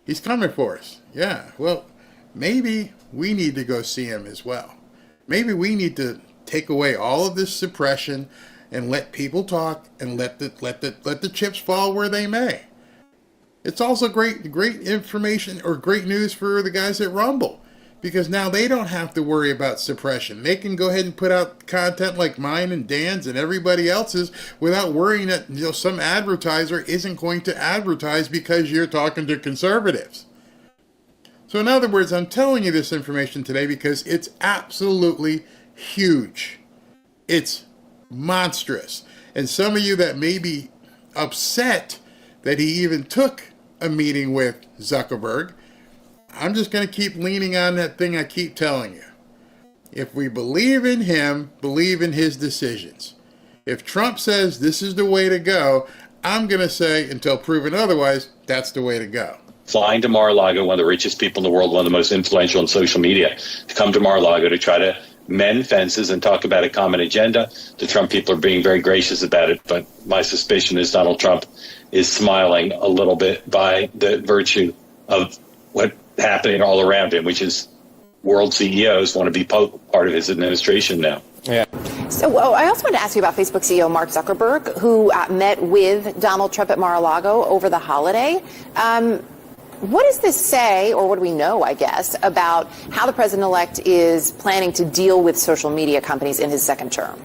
he's coming for us. Yeah, well, maybe we need to go see him as well. Maybe we need to take away all of this suppression and let people talk and let the chips fall where they may. It's also great information or great news for the guys at Rumble, because now they don't have to worry about suppression. They can go ahead and put out content like mine and Dan's and everybody else's without worrying that some advertiser isn't going to advertise because you're talking to conservatives. So in other words, I'm telling you this information today because it's absolutely huge. It's monstrous. And some of you that may be upset that he even took a meeting with Zuckerberg, I'm just going to keep leaning on that thing I keep telling you. If we believe in him, believe in his decisions. If Trump says this is the way to go, I'm going to say, until proven otherwise, that's the way to go. Flying to Mar-A-Lago, one of the richest people in the world, one of the most influential on social media, to come to Mar-A-Lago to try to mend fences and talk about a common agenda. The Trump people are being very gracious about it, but my suspicion is Donald Trump is smiling a little bit by the virtue of what's happening all around him, which is world CEOs want to be part of his administration now. Yeah. So I also wanted to ask you about Facebook CEO Mark Zuckerberg, who met with Donald Trump at Mar-a-Lago over the holiday. What does this say, or what do we know, I guess, about how the president-elect is planning to deal with social media companies in his second term?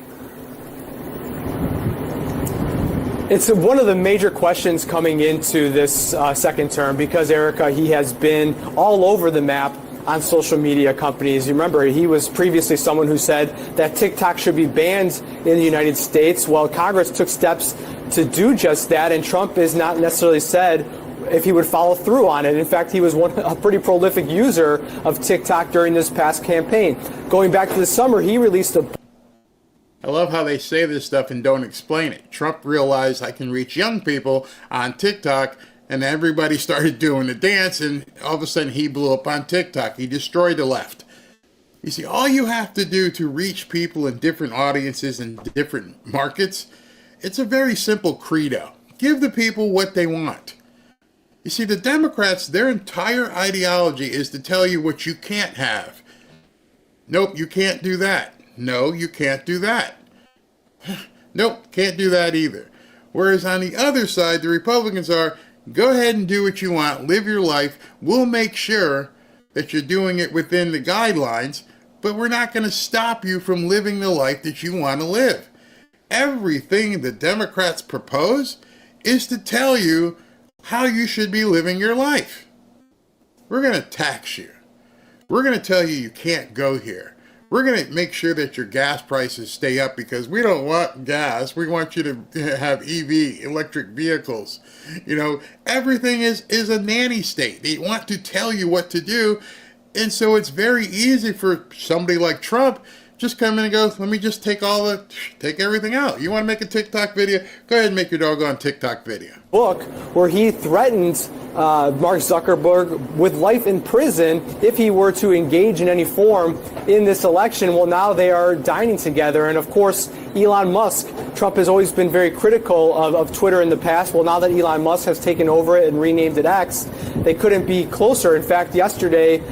It's one of the major questions coming into this second term because, Erica, he has been all over the map on social media companies. You remember, he was previously someone who said that TikTok should be banned in the United States. Well, Congress took steps to do just that, and Trump has not necessarily said if he would follow through on it. In fact, he was a pretty prolific user of TikTok during this past campaign. Going back to the summer, he released a... I love how they say this stuff and don't explain it. Trump realized I can reach young people on TikTok, and everybody started doing the dance, and all of a sudden he blew up on TikTok. He destroyed the left. You see, all you have to do to reach people in different audiences and different markets, it's a very simple credo. Give the people what they want. You see, the Democrats, their entire ideology is to tell you what you can't have. Nope, you can't do that. No, you can't do that. Nope, can't do that either. Whereas on the other side, the Republicans are, go ahead and do what you want, live your life. We'll make sure that you're doing it within the guidelines, but we're not going to stop you from living the life that you want to live. Everything the Democrats propose is to tell you how you should be living your life. We're going to tax you. We're going to tell you you can't go here. We're going to make sure that your gas prices stay up because we don't want gas. We want you to have EV, electric vehicles. You know, everything is a nanny state. They want to tell you what to do. And so it's very easy for somebody like Trump just come in and go, let me just take everything out. You want to make a TikTok video? Go ahead and make your doggone TikTok video. Book where he threatened Mark Zuckerberg with life in prison if he were to engage in any form in this election. Well, now they are dining together. And of course, Elon Musk, Trump has always been very critical of Twitter in the past. Well, now that Elon Musk has taken over it and renamed it X, they couldn't be closer. In fact, yesterday,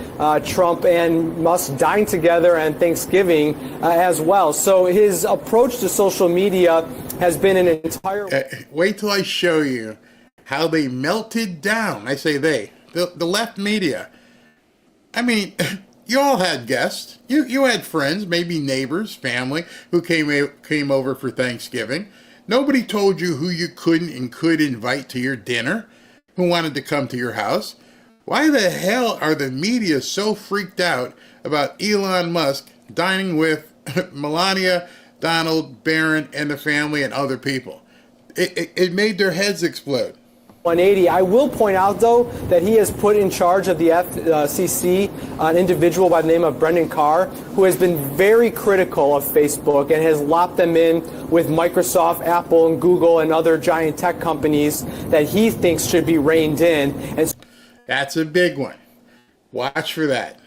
Trump and Musk dined together on Thanksgiving as well. So his approach to social media has been an entire... Wait till I show you how they melted down. I say they, the left media. I mean, you all had guests. You had friends, maybe neighbors, family, who came over for Thanksgiving. Nobody told you who you couldn't and could invite to your dinner, who wanted to come to your house. Why the hell are the media so freaked out about Elon Musk dining with Melania, Donald, Barron, and the family and other people? It made their heads explode. 180. I will point out, though, that he has put in charge of the FCC an individual by the name of Brendan Carr, who has been very critical of Facebook and has lopped them in with Microsoft, Apple, and Google and other giant tech companies that he thinks should be reined in. And that's a big one. Watch for that.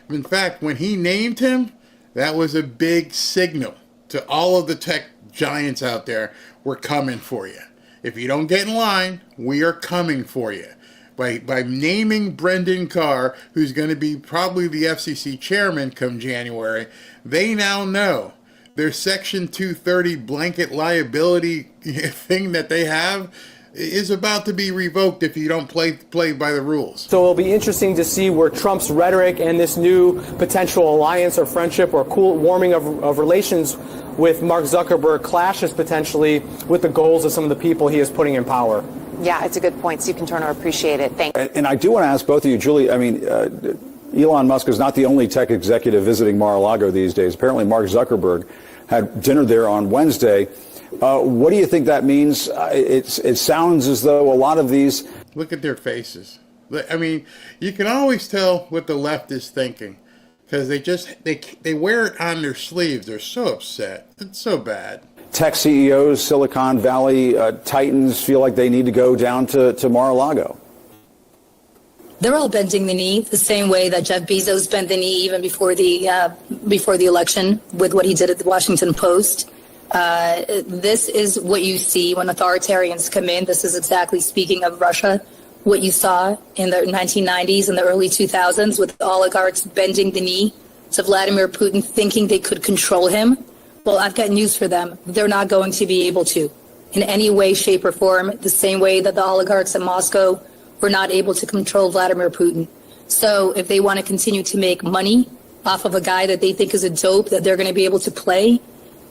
In fact, when he named him, that was a big signal to all of the tech giants out there. We're coming for you. If you don't get in line, we are coming for you. By naming Brendan Carr, who's going to be probably the FCC chairman come January, they now know their Section 230 blanket liability thing that they have is about to be revoked if you don't play by the rules. So it'll be interesting to see where Trump's rhetoric and this new potential alliance or friendship or cool warming of relations with Mark Zuckerberg clashes potentially with the goals of some of the people he is putting in power. Yeah, it's a good point. Steve Turner, appreciate it. Thank you. And I do want to ask both of you, Julie, I mean, Elon Musk is not the only tech executive visiting Mar-A-Lago these days. Apparently Mark Zuckerberg had dinner there on Wednesday. What do you think that means? It sounds as though a lot of these... Look at their faces. I mean, you can always tell what the left is thinking because they wear it on their sleeves. They're so upset. It's so bad. Tech CEOs, Silicon Valley titans feel like they need to go down to Mar-A-Lago. They're all bending the knee the same way that Jeff Bezos bent the knee even before the election with what he did at the Washington Post. This is what you see when authoritarians come in. This is exactly, speaking of Russia, what you saw in the 1990s and the early 2000s with oligarchs bending the knee to Vladimir Putin, thinking they could control him. Well, I've got news for them. They're not going to be able to in any way, shape, or form, the same way that the oligarchs in Moscow were not able to control Vladimir Putin. So if they want to continue to make money off of a guy that they think is a dope that they're going to be able to play,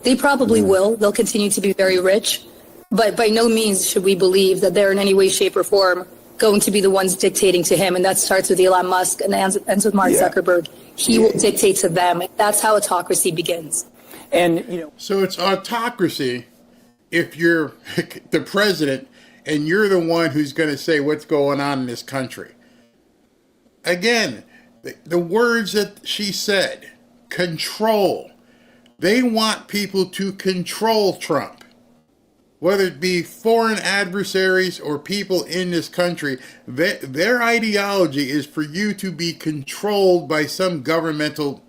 they probably will. They'll continue to be very rich. But by no means should we believe that they're in any way, shape, or form going to be the ones dictating to him. And that starts with Elon Musk and ends with Mark Zuckerberg. He will dictate to them. That's how autocracy begins. And, so it's autocracy if you're the president and you're the one who's going to say what's going on in this country. Again, the words that she said, control. They want people to control Trump. Whether it be foreign adversaries or people in this country, their ideology is for you to be controlled by some governmental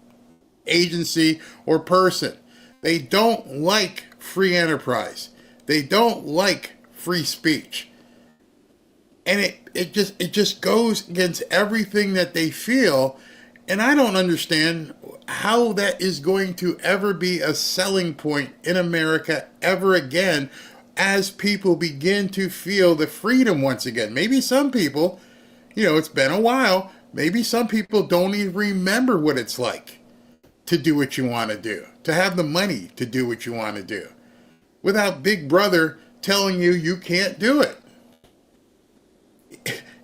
agency or person. They don't like free enterprise. They don't like free speech. And it just goes against everything that they feel. And I don't understand how that is going to ever be a selling point in America ever again as people begin to feel the freedom once again. Maybe some people, it's been a while, maybe some people don't even remember what it's like to do what you want to do, to have the money to do what you want to do, without Big Brother telling you you can't do it.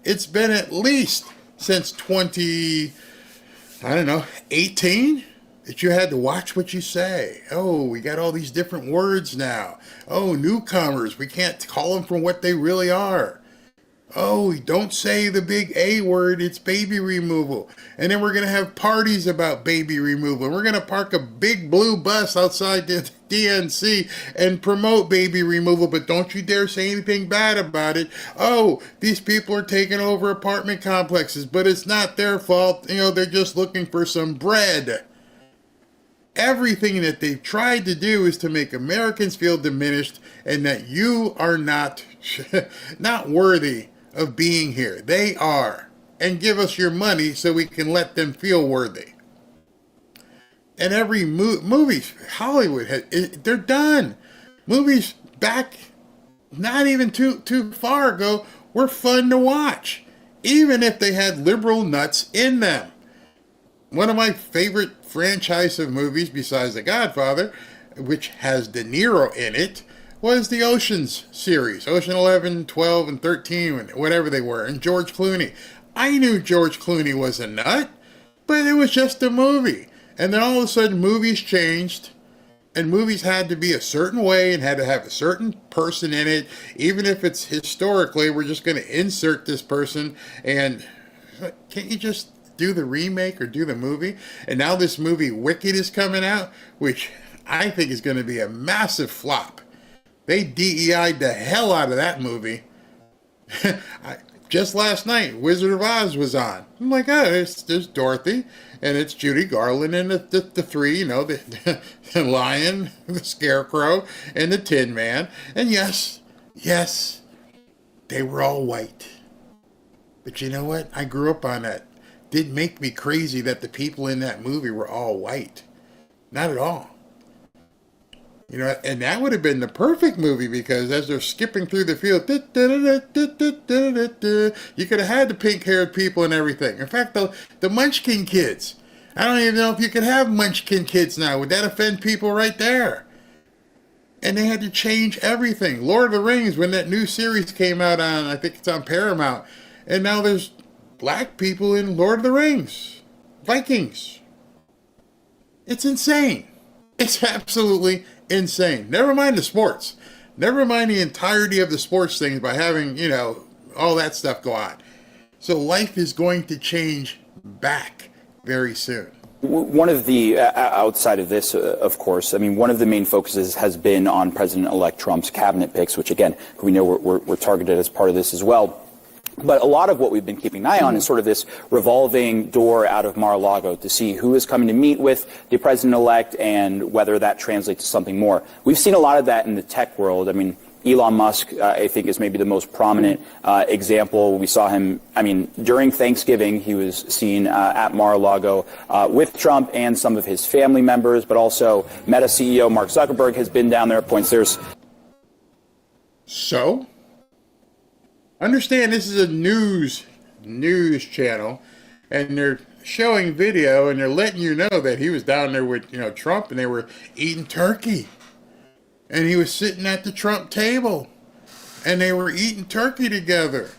It's been at least since 18 that you had to watch what you say. Oh, we got all these different words now. Oh, newcomers, we can't call them from what they really are. Oh, don't say the big A word, it's baby removal. And then we're going to have parties about baby removal. We're going to park a big blue bus outside the DNC and promote baby removal, but don't you dare say anything bad about it. Oh, these people are taking over apartment complexes, but it's not their fault. You know, they're just looking for some bread. Everything that they've tried to do is to make Americans feel diminished and that you are not worthy of being here. They are. And give us your money so we can let them feel worthy. And every movies, Hollywood, they're done. Movies back not even too far ago were fun to watch, even if they had liberal nuts in them. One of my favorite franchise of movies, besides The Godfather, which has De Niro in it, was the Oceans series. Ocean 11, 12, and 13, whatever they were, and George Clooney. I knew George Clooney was a nut, but it was just a movie. And then all of a sudden, movies changed, and movies had to be a certain way and had to have a certain person in it. Even if it's historically, we're just going to insert this person, and can't you just do the remake or do the movie? And now this movie Wicked is coming out, which I think is going to be a massive flop. They DEI'd the hell out of that movie. Just last night, Wizard of Oz was on. I'm like, oh, there's Dorothy, and it's Judy Garland and the three, you know, the lion, the scarecrow, and the Tin Man. And yes, they were all white. But you know what? I grew up on that. Didn't make me crazy that the people in that movie were all white. Not at all. You know, and that would have been the perfect movie because as they're skipping through the field, you could have had the pink-haired people and everything. In fact, the Munchkin kids. I don't even know if you could have Munchkin kids now. Would that offend people right there? And they had to change everything. Lord of the Rings, when that new series came out on, I think it's on Paramount, and now there's black people in Lord of the Rings. Vikings. It's insane. It's absolutely insane. Never mind the sports. Never mind the entirety of the sports things by having, you know, all that stuff go on. So life is going to change back very soon. One of the, outside of this, of course, I mean, one of the main focuses has been on President-elect Trump's cabinet picks, which, again, we know we're targeted as part of this as well. But a lot of what we've been keeping an eye on is sort of this revolving door out of Mar-A-Lago to see who is coming to meet with the president-elect and whether that translates to something more. We've seen a lot of that in the tech world. I mean, Elon Musk, I think, is maybe the most prominent example. We saw him, I mean, during Thanksgiving, he was seen at Mar-a-Lago with Trump and some of his family members, but also Meta CEO Mark Zuckerberg has been down there at points. So? Understand this is a news channel, and they're showing video, and they're letting you know that he was down there with, you know, Trump, and they were eating turkey. And he was sitting at the Trump table, and they were eating turkey together.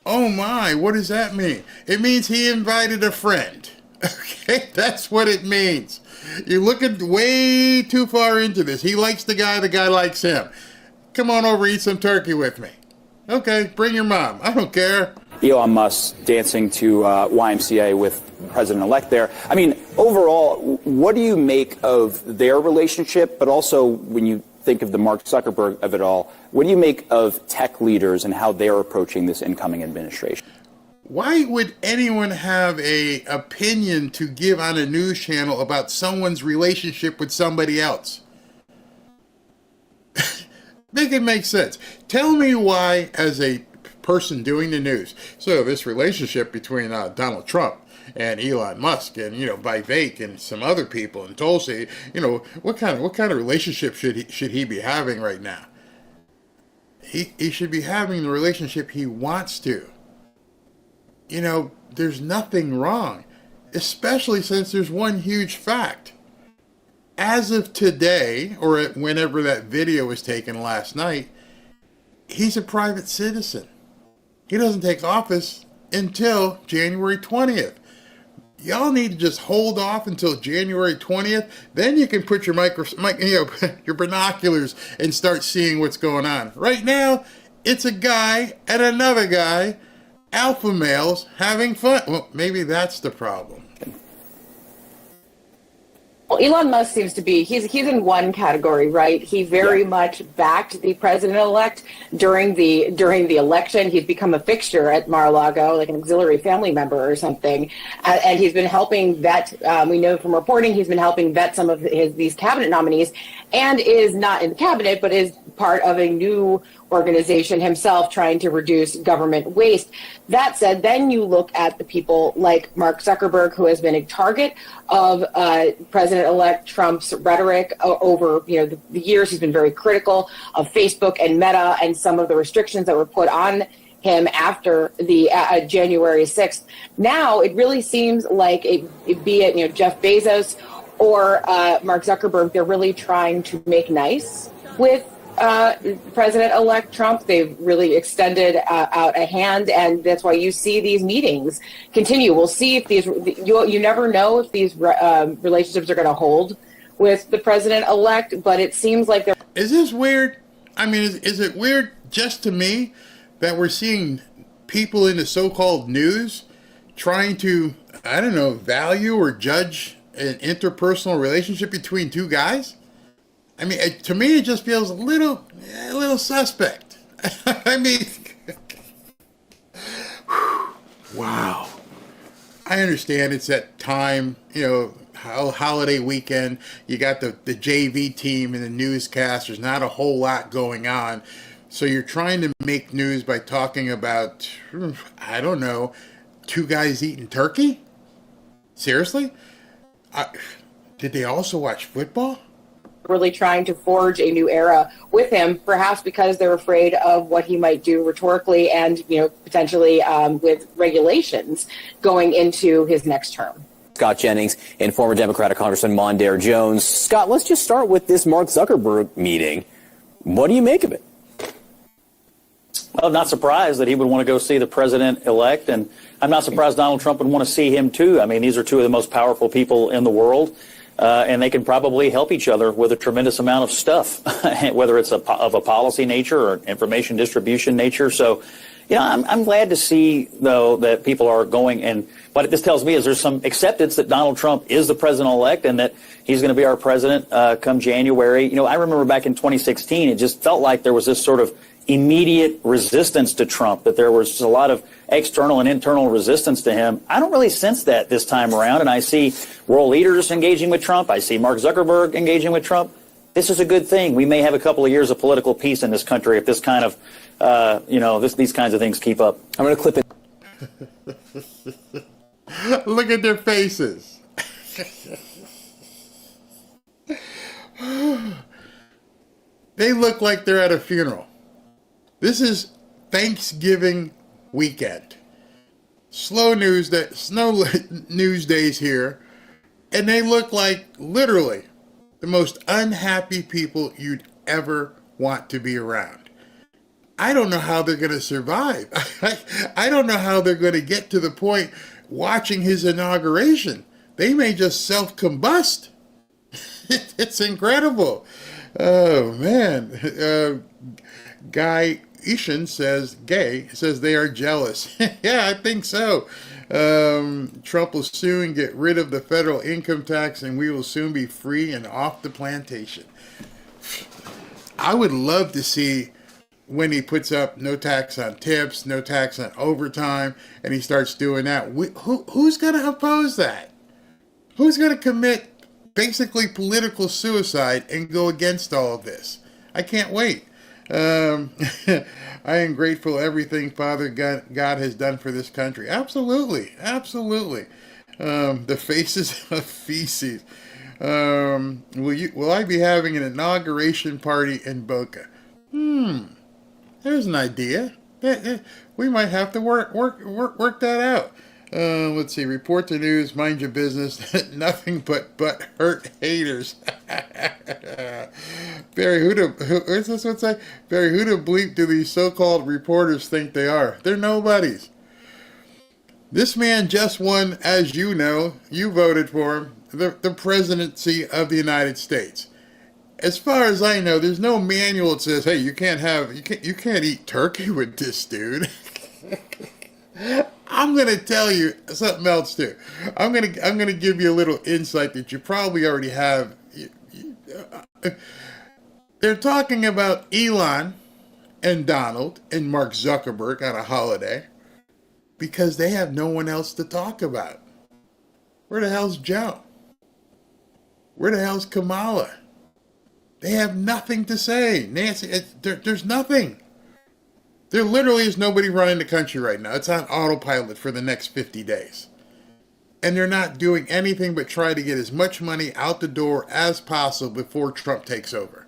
Oh my, what does that mean? It means he invited a friend. Okay, that's what it means. You're looking way too far into this. He likes the guy likes him. Come on over, eat some turkey with me. Okay, bring your mom. I don't care. Elon Musk dancing to YMCA with President-elect there. I mean, overall, what do you make of their relationship? But also, when you think of the Mark Zuckerberg of it all, what do you make of tech leaders and how they're approaching this incoming administration? Why would anyone have an opinion to give on a news channel about someone's relationship with somebody else? Make it make sense. Tell me why, as a person doing the news, so this relationship between Donald Trump and Elon Musk and, you know, Vivek and some other people and Tulsi, you know, what kind of relationship should he be having right now? He should be having the relationship he wants to. You know, there's nothing wrong, especially since there's one huge fact. As of today, or whenever that video was taken last night, he's a private citizen. He doesn't take office until January 20th. Y'all need to just hold off until January 20th. Then you can put your your binoculars and start seeing what's going on. Right now, It's a guy and another guy, alpha males, having fun. Well, maybe that's the problem. Well, Elon Musk seems to be, he's in one category, right? He very much backed the president-elect during the election. He's become a fixture at Mar-A-Lago, like an auxiliary family member or something. And he's been helping vet, we know from reporting, he's been helping vet some of these cabinet nominees, and is not in the cabinet, but is part of a new organization himself trying to reduce government waste. That said, then you look at the people like Mark Zuckerberg, who has been a target of President-elect Trump's rhetoric over the years. He's been very critical of Facebook and Meta and some of the restrictions that were put on him after the January 6th. Now it really seems like, be it Jeff Bezos or Mark Zuckerberg, they're really trying to make nice with President-elect Trump. They've really extended out a hand, and that's why you see these meetings continue. We'll see if you never know if these relationships are going to hold with the president-elect, but it seems like they're... Is this weird? I mean, is it weird just to me that we're seeing people in the so-called news trying to, I don't know, value or judge an interpersonal relationship between two guys? I mean, to me, it just feels a little suspect. I mean, wow. I understand it's that time, holiday weekend. You got the JV team and the newscast. There's not a whole lot going on. So you're trying to make news by talking about, I don't know, two guys eating turkey? Seriously? Did they also watch football? Really trying to forge a new era with him, perhaps because they're afraid of what he might do rhetorically and, potentially with regulations going into his next term. Scott Jennings and former Democratic Congressman Mondaire Jones. Scott, let's just start with this Mark Zuckerberg meeting. What do you make of it? Well, I'm not surprised that he would want to go see the president-elect, and I'm not surprised Donald Trump would want to see him, too. I mean, these are two of the most powerful people in the world. And they can probably help each other with a tremendous amount of stuff, whether it's of a policy nature or information distribution nature. So, I'm glad to see, though, that people are going. And what this tells me is there's some acceptance that Donald Trump is the president-elect and that he's going to be our president come January. I remember back in 2016, it just felt like there was this sort of immediate resistance to Trump, that there was just a lot of external and internal resistance to him. I don't really sense that this time around, and I see world leaders engaging with Trump. I see Mark Zuckerberg engaging with Trump. This is a good thing. We may have a couple of years of political peace in this country if this kind of, these kinds of things keep up. I'm going to clip it. Look at their faces. They look like they're at a funeral. This is Thanksgiving weekend. Slow news days here, and they look like literally the most unhappy people you'd ever want to be around. I don't know how they're going to survive. I don't know how they're going to get to the point watching his inauguration. They may just self-combust. It's incredible. Oh, man. Guy Ishan says they are jealous. Yeah, I think so. Trump will soon get rid of the federal income tax and we will soon be free and off the plantation. I would love to see when he puts up no tax on tips, no tax on overtime, and he starts doing that. Who's going to oppose that? Who's going to commit basically political suicide and go against all of this? I can't wait. I am grateful everything Father God has done for this country. Absolutely. Absolutely. The faces of feces. Will I be having an inauguration party in Boca? There's an idea. We might have to work that out. Let's see. Report the news. Mind your business. Nothing but hurt haters. Barry, who the bleep do these so-called reporters think they are? They're nobodies. This man just won, as you know, you voted for him, the presidency of the United States. as far as I know, there's no manual that says, "Hey, you can't eat turkey with this dude." I'm gonna tell you something else too. I'm gonna give you a little insight that you probably already have. They're talking about Elon and Donald and Mark Zuckerberg on a holiday because they have no one else to talk about. Where the hell's Joe? Where the hell's Kamala? They have nothing to say. Nancy, there's nothing. There literally is nobody running the country right now. It's on autopilot for the next 50 days. And they're not doing anything but try to get as much money out the door as possible before Trump takes over.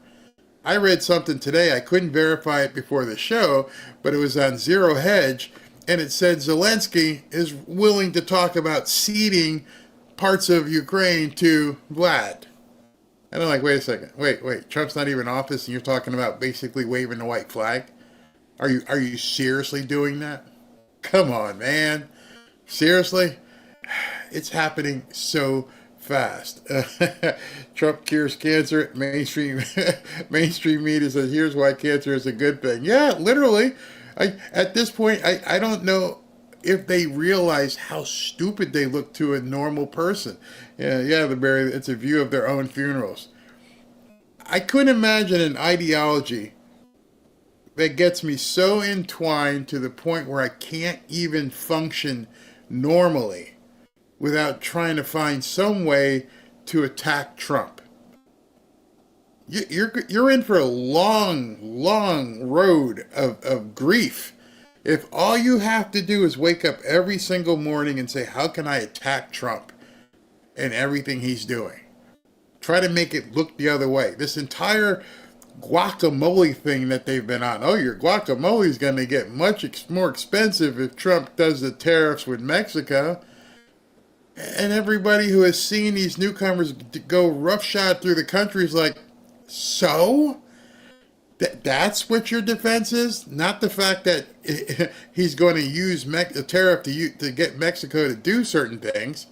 I read something today, I couldn't verify it before the show, but it was on Zero Hedge, and it said Zelensky is willing to talk about ceding parts of Ukraine to Vlad. And I'm like, wait a second, wait, Trump's not even in office and you're talking about basically waving the white flag? Are you seriously doing that? Come on, man. Seriously? It's happening so fast. Trump cures cancer. Mainstream media says, here's why cancer is a good thing. Yeah, literally. At this point, I don't know if they realize how stupid they look to a normal person. Yeah, it's a view of their own funerals. I couldn't imagine an ideology that gets me so entwined to the point where I can't even function normally without trying to find some way to attack Trump. You're in for a long road of grief if all you have to do is wake up every single morning and say, how can I attack Trump and everything he's doing? Try to make it look the other way. This entire guacamole thing that they've been on. Oh, your guacamole is going to get much more expensive if Trump does the tariffs with Mexico. And everybody who has seen these newcomers go roughshod through the country is like, so? That's what your defense is? Not the fact that he's going to use the tariff to get Mexico to do certain things.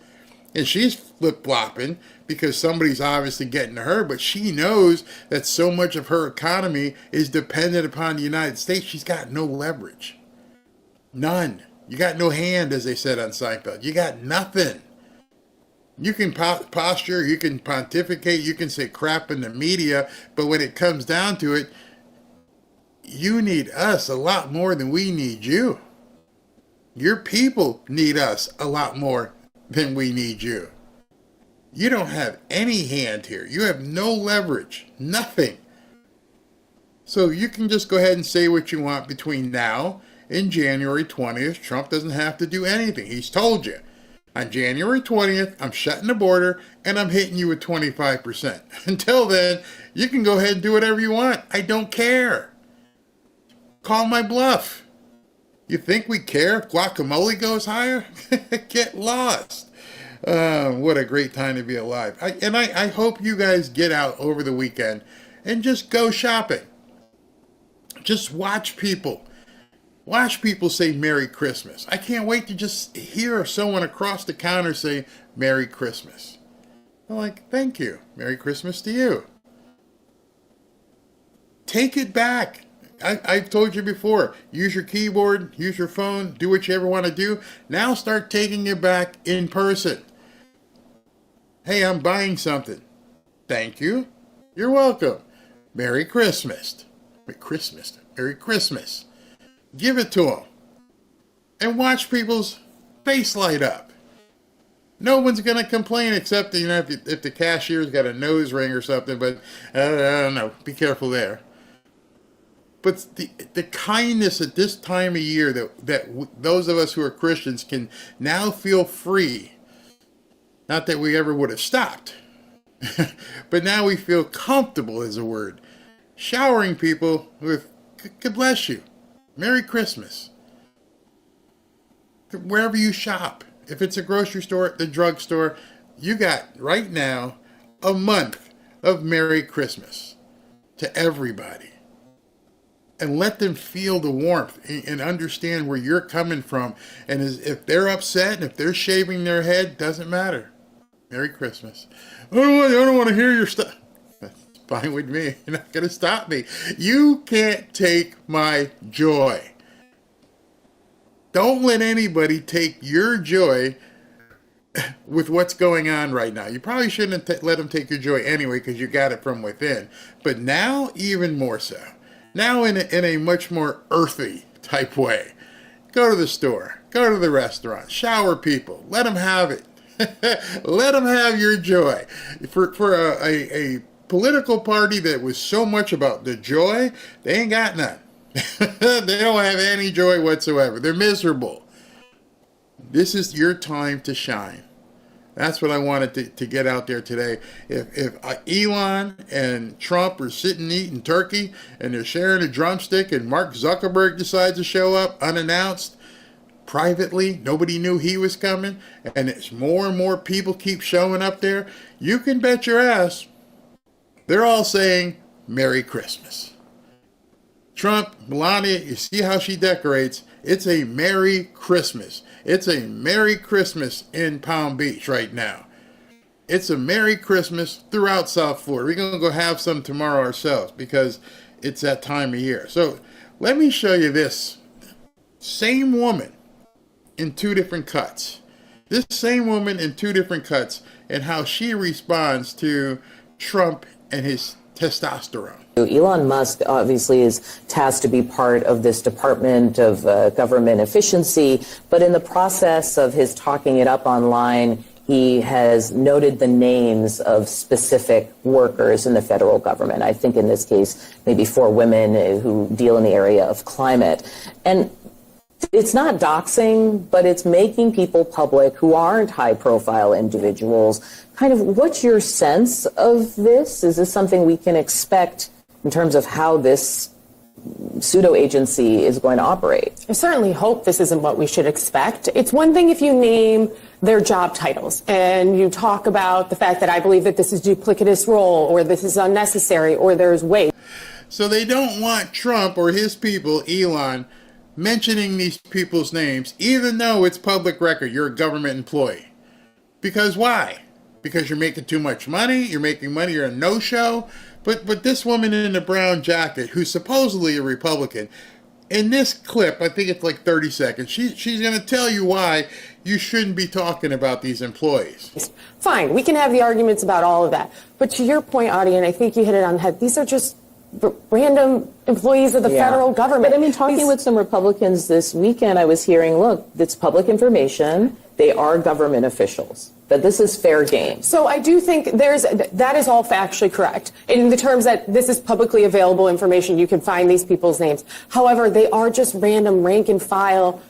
And she's flip-flopping because somebody's obviously getting to her, but she knows that so much of her economy is dependent upon the United States. She's got no leverage. None. You got no hand, as they said on Seinfeld. You got nothing. You can posture, you can pontificate, you can say crap in the media, but when it comes down to it, you need us a lot more than we need you. Your people need us a lot more than we need you. You don't have any hand here. You have no leverage. Nothing. So you can just go ahead and say what you want between now and January 20th. Trump doesn't have to do anything. He's told you. On January 20th, I'm shutting the border and I'm hitting you with 25%. Until then, you can go ahead and do whatever you want. I don't care. Call my bluff. You think we care if guacamole goes higher? Get lost. What a great time to be alive. I hope you guys get out over the weekend and just go shopping. Just watch people. Watch people say Merry Christmas. I can't wait to just hear someone across the counter say Merry Christmas. I'm like, thank you. Merry Christmas to you. Take it back. I've told you before, use your keyboard, use your phone, do what you ever want to do. Now start taking it back in person. Hey, I'm buying something. Thank you. You're welcome. Merry Christmas. Merry Christmas. Give it to them. And watch people's face light up. No one's going to complain except, if the cashier's got a nose ring or something, but I don't know. Be careful there. But the kindness at this time of year that those of us who are Christians can now feel free, not that we ever would have stopped, but now we feel comfortable is a word, showering people with, God bless you, Merry Christmas. Wherever you shop, if it's a grocery store, the drugstore, you got right now a month of Merry Christmas to everybody. And let them feel the warmth and understand where you're coming from. And if they're upset and if they're shaving their head, doesn't matter. Merry Christmas. I don't want to hear your stuff. Fine with me. You're not going to stop me. You can't take my joy. Don't let anybody take your joy with what's going on right now. You probably shouldn't let them take your joy anyway because you got it from within. But now, even more so. Now in a much more earthy type way. Go to the store. Go to the restaurant. Shower people. Let them have it. Let them have your joy. For a political party that was so much about the joy, they ain't got none. They don't have any joy whatsoever. They're miserable. This is your time to shine. That's what I wanted to get out there today. If Elon and Trump are sitting eating turkey and they're sharing a drumstick and Mark Zuckerberg decides to show up unannounced, privately, nobody knew he was coming, and it's more and more people keep showing up there, you can bet your ass they're all saying Merry Christmas. Trump, Melania, you see how she decorates? It's a Merry Christmas. It's a Merry Christmas in Palm Beach right now. It's a Merry Christmas throughout South Florida. We're going to go have some tomorrow ourselves because it's that time of year. So let me show you this. Same woman in two different cuts. This same woman in two different cuts and how she responds to Trump and his testosterone. Elon Musk obviously is tasked to be part of this Department of Government Efficiency, but in the process of his talking it up online, he has noted the names of specific workers in the federal government. I think in this case, maybe 4 women who deal in the area of climate. And it's not doxing, but it's making people public who aren't high-profile individuals. Kind of, what's your sense of this? Is this something we can expect in terms of how this pseudo-agency is going to operate? I certainly hope this isn't what we should expect. It's one thing if you name their job titles and you talk about the fact that I believe that this is duplicitous role or this is unnecessary or there's waste. So they don't want Trump or his people, Elon, mentioning these people's names, even though it's public record, you're a government employee. Because why? Because you're making too much money, you're making money, you're a no-show. But this woman in the brown jacket, who's supposedly a Republican, in this clip, I think it's like 30 seconds, she's going to tell you why you shouldn't be talking about these employees. Fine, we can have the arguments about all of that. But to your point, Audie, and I think you hit it on the head, these are just random employees of the federal government. But I mean, talking with some Republicans this weekend, I was hearing, look, it's public information. They are government officials. That this is fair game. So I do think that is all factually correct in the terms that this is publicly available information. You can find these people's names. However, they are just random rank and file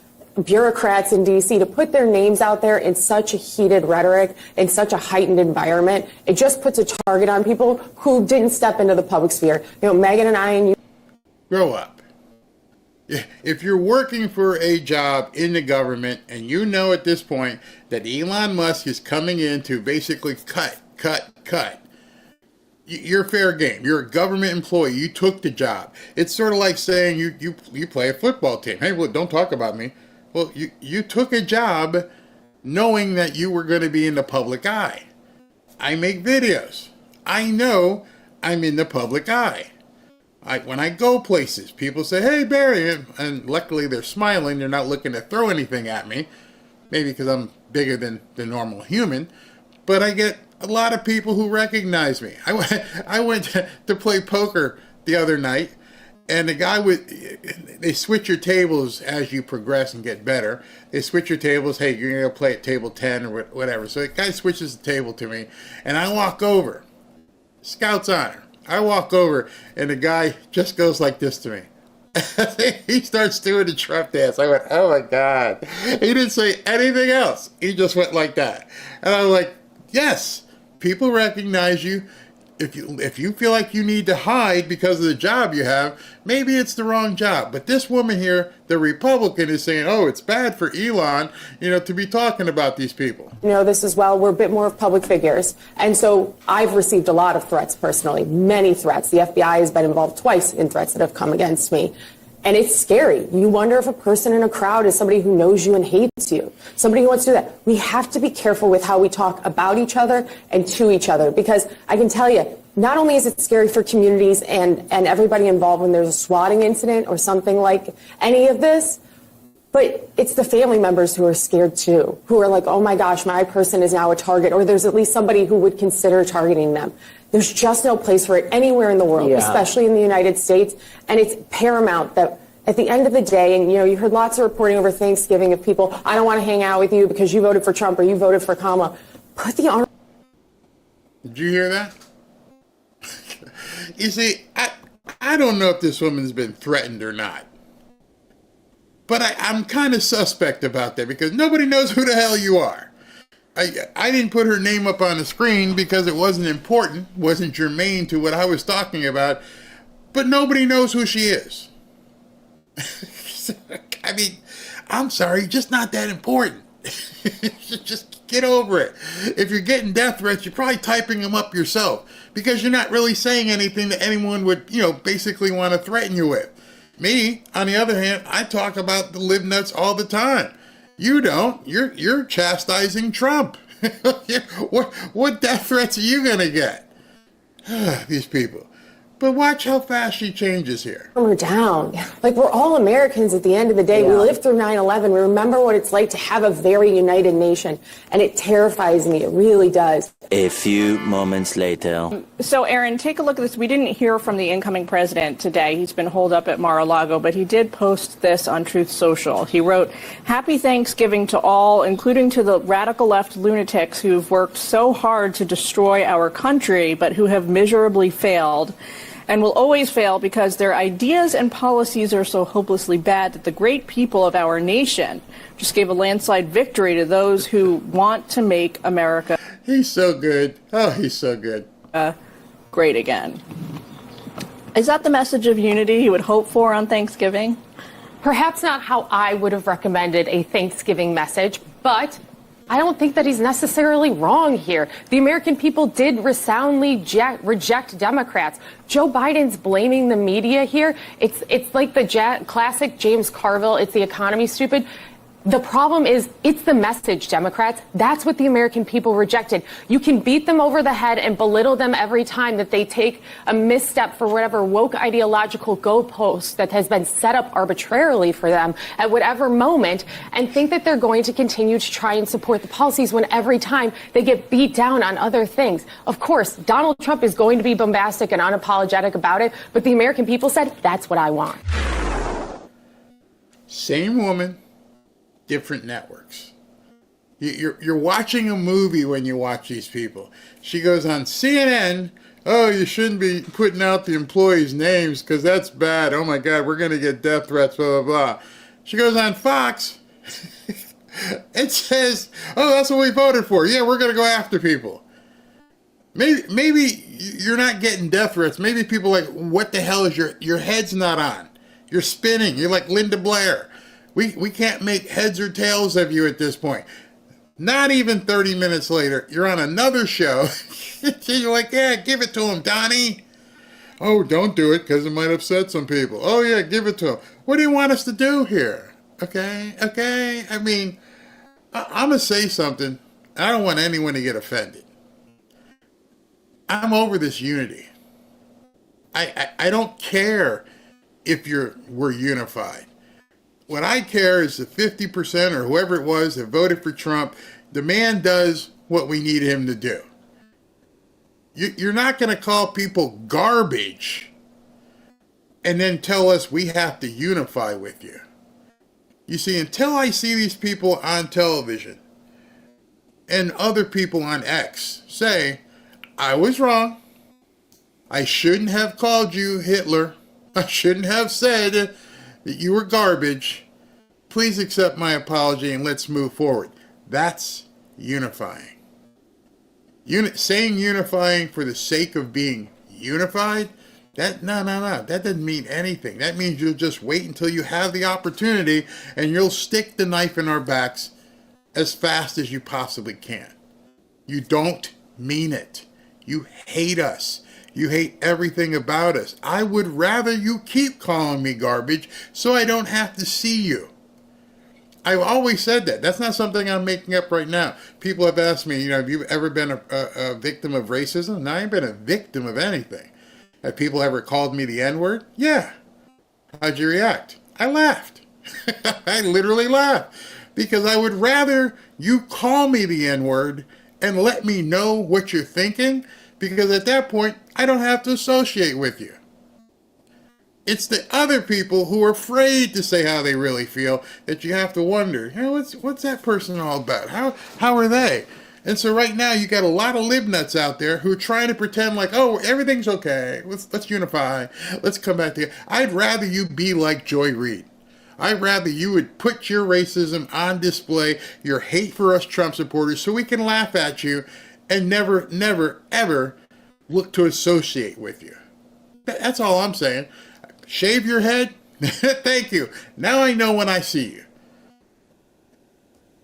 bureaucrats in D.C. to put their names out there in such a heated rhetoric, in such a heightened environment. It just puts a target on people who didn't step into the public sphere. You know, Megan and I and you. Grow up. If you're working for a job in the government and you know at this point that Elon Musk is coming in to basically cut, you're fair game. You're a government employee. You took the job. It's sort of like saying you play a football team. Hey, well, don't talk about me. Well, you took a job knowing that you were going to be in the public eye. I make videos. I know I'm in the public eye. When I go places, people say, hey, Barry, and luckily they're smiling. They're not looking to throw anything at me, maybe because I'm bigger than the normal human, but I get a lot of people who recognize me. I went to play poker the other night, and the guy they switch your tables as you progress and get better. They switch your tables. Hey, you're going to play at table 10 or whatever. So the guy switches the table to me, and I walk over. Scout's honor. I walk over, and the guy just goes like this to me. He starts doing the Trump dance. I went, oh, my God. He didn't say anything else. He just went like that. And I'm like, yes, people recognize you. If you feel like you need to hide because of the job you have, maybe it's the wrong job. But this woman here, the Republican, is saying, oh, it's bad for Elon, to be talking about these people. You know this as well. We're a bit more of public figures. And so I've received a lot of threats personally, many threats. The FBI has been involved twice in threats that have come against me. And it's scary. You wonder if a person in a crowd is somebody who knows you and hates you, somebody who wants to do that. We have to be careful with how we talk about each other and to each other, because I can tell you, not only is it scary for communities and everybody involved when there's a swatting incident or something like any of this, but it's the family members who are scared too, who are like, oh my gosh, my person is now a target, or there's at least somebody who would consider targeting them. There's just no place for it anywhere in the world, especially in the United States. And it's paramount that at the end of the day, and you heard lots of reporting over Thanksgiving of people, I don't want to hang out with you because you voted for Trump or you voted for Kamala. Put the honor. Did you hear that? You see, I don't know if this woman's been threatened or not. But I'm kind of suspect about that because nobody knows who the hell you are. I didn't put her name up on the screen because it wasn't important, wasn't germane to what I was talking about, but nobody knows who she is. I mean, I'm sorry, just not that important. Just get over it. If you're getting death threats, you're probably typing them up yourself because you're not really saying anything that anyone would, basically want to threaten you with. Me, on the other hand, I talk about the live nuts all the time. You don't. You're chastising Trump. What death threats are you gonna get? These people. But watch how fast she changes here. We're down. Like, we're all Americans at the end of the day. We lived through 9/11. We remember what it's like to have a very united nation. And it terrifies me. It really does. A few moments later. So, Aaron, take a look at this. We didn't hear from the incoming president today. He's been holed up at Mar-a-Lago, but he did post this on Truth Social. He wrote, "Happy Thanksgiving to all, including to the radical left lunatics who've worked so hard to destroy our country, but who have miserably failed. And will always fail because their ideas and policies are so hopelessly bad that the great people of our nation just gave a landslide victory to those who want to make America." He's so good. Oh, he's so good. Great again. Is that the message of unity he would hope for on Thanksgiving? Perhaps not how I would have recommended a Thanksgiving message, but I don't think that he's necessarily wrong here. The American people did resoundingly reject Democrats. Joe Biden's blaming the media here. It's like the classic James Carville, it's the economy, stupid. The problem is, it's the message, Democrats. That's what the American people rejected. You can beat them over the head and belittle them every time that they take a misstep for whatever woke ideological goalpost that has been set up arbitrarily for them at whatever moment, and think that they're going to continue to try and support the policies when every time they get beat down on other things. Of course, Donald Trump is going to be bombastic and unapologetic about it, but the American people said, that's what I want. Same woman. Different networks. You're watching a movie when you watch these people. She goes on CNN, oh, you shouldn't be putting out the employees' names because that's bad. Oh my God, we're going to get death threats, blah, blah, blah. She goes on Fox and says, oh, that's what we voted for. Yeah, we're going to go after people. Maybe you're not getting death threats. Maybe people are like, what the hell is your head's not on? You're spinning. You're like Linda Blair. We can't make heads or tails of you at this point. Not even 30 minutes later, you're on another show. You're like, yeah, give it to him, Donnie. Oh, don't do it because it might upset some people. Oh, yeah, give it to him. What do you want us to do here? Okay. I mean, I'm going to say something. I don't want anyone to get offended. I'm over this unity. I don't care if we're unified. What I care is the 50% or whoever it was that voted for Trump. The man does what we need him to do. You're not going to call people garbage and then tell us we have to unify with you. You see, until I see these people on television and other people on X say, I was wrong. I shouldn't have called you Hitler. I shouldn't have said that you were garbage. Please accept my apology and let's move forward. That's unifying. Saying unifying for the sake of being unified, that doesn't mean anything. That means you'll just wait until you have the opportunity and you'll stick the knife in our backs as fast as you possibly can. You don't mean it. You hate us. You hate everything about us. I would rather you keep calling me garbage so I don't have to see you. I've always said that. That's not something I'm making up right now. People have asked me, have you ever been a victim of racism? No, I ain't been a victim of anything. Have people ever called me the N-word? Yeah. How'd you react? I laughed. I literally laughed. Because I would rather you call me the N-word and let me know what you're thinking, because at that point, I don't have to associate with you. It's the other people who are afraid to say how they really feel that you have to wonder, what's that person all about? How are they? And so right now, you got a lot of libnuts out there who are trying to pretend like, oh, everything's okay. Let's unify. Let's come back together. I'd rather you be like Joy Reid. I'd rather you would put your racism on display, your hate for us Trump supporters, so we can laugh at you and never, never, ever look to associate with you. That's all I'm saying. Shave your head? Thank you. Now I know when I see you.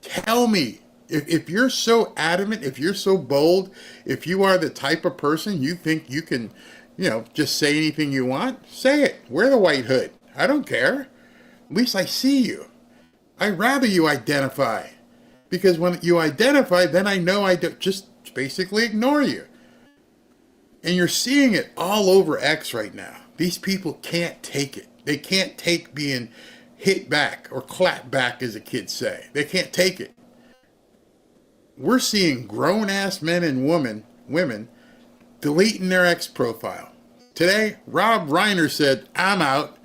Tell me, if you're so adamant, if you're so bold, if you are the type of person you think you can, just say anything you want, say it. Wear the white hood. I don't care. At least I see you. I'd rather you identify. Because when you identify, then I know I don't just basically ignore you. And you're seeing it all over X right now. These people can't take it. They can't take being hit back or clapped back, as the kids say. They can't take it. We're seeing grown-ass men and women deleting their X profile. Today, Rob Reiner said, I'm out,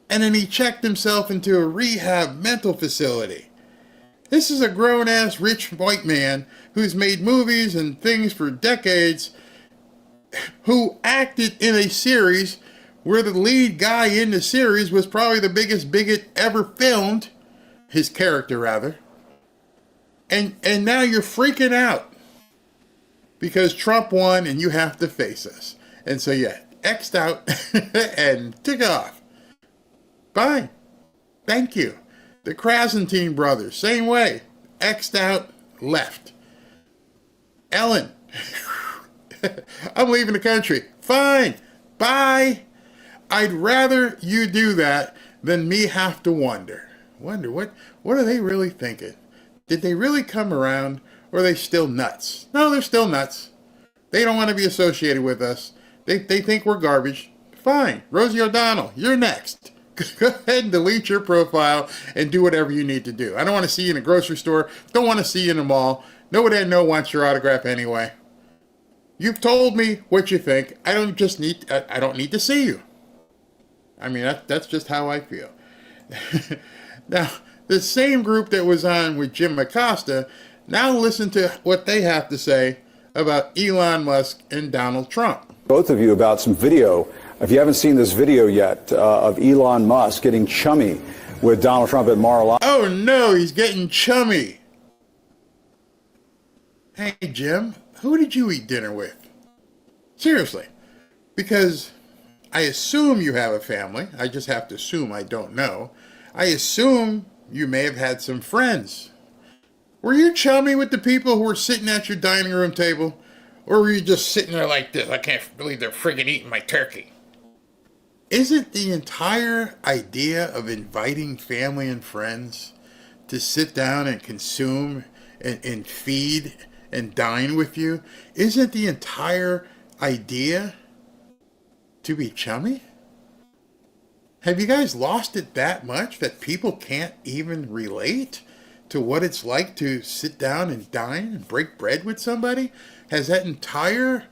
and then he checked himself into a rehab mental facility. This is a grown-ass rich white man who's made movies and things for decades, who acted in a series where the lead guy in the series was probably the biggest bigot ever filmed, his character rather. And now you're freaking out because Trump won and you have to face us. And so yeah, X'd out and took off. Fine. Thank you. The Krasentine brothers, same way. X'd out, left. Ellen, I'm leaving the country. Fine. Bye. I'd rather you do that than me have to wonder. Wonder, what are they really thinking? Did they really come around, or are they still nuts? No, they're still nuts. They don't want to be associated with us. They think we're garbage. Fine. Rosie O'Donnell, you're next. Go ahead and delete your profile and do whatever you need to do. I don't want to see you in a grocery store. Don't want to see you in a mall. Nobody I know wants your autograph anyway. You've told me what you think. I don't need to see you. I mean, that's just how I feel. Now, the same group that was on with Jim Acosta, now listen to what they have to say about Elon Musk and Donald Trump. Both of you about some video. If you haven't seen this video yet of Elon Musk getting chummy with Donald Trump at Mar-A-Lago. Oh no, he's getting chummy. Hey Jim, who did you eat dinner with? Seriously, because I assume you have a family. I just have to assume, I don't know. I assume you may have had some friends. Were you chummy with the people who were sitting at your dining room table? Or were you just sitting there like this? I can't believe they're friggin' eating my turkey. Isn't the entire idea of inviting family and friends to sit down and consume and feed and dine with you, isn't the entire idea to be chummy? Have you guys lost it that much that people can't even relate to what it's like to sit down and dine and break bread with somebody? Has that entire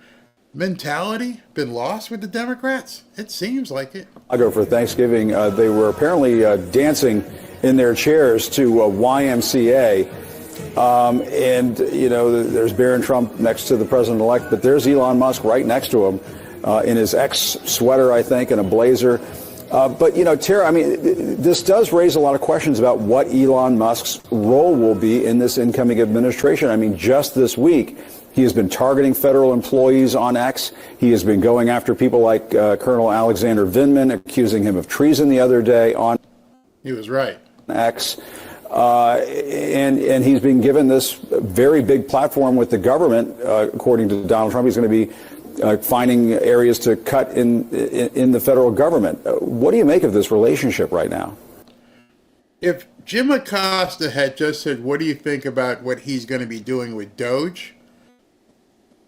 mentality been lost with the Democrats? It seems like it. I go for Thanksgiving. They were apparently dancing in their chairs to YMCA. And, there's Barron Trump next to the president-elect, but there's Elon Musk right next to him in his sweater, I think, and a blazer. But, Tara, this does raise a lot of questions about what Elon Musk's role will be in this incoming administration. Just this week, he has been targeting federal employees on X. He has been going after people like Colonel Alexander Vindman, accusing him of treason the other day on He was right. X. And he's been given this very big platform with the government. According to Donald Trump, he's going to be finding areas to cut in the federal government. What do you make of this relationship right now? If Jim Acosta had just said, what do you think about what he's going to be doing with Doge?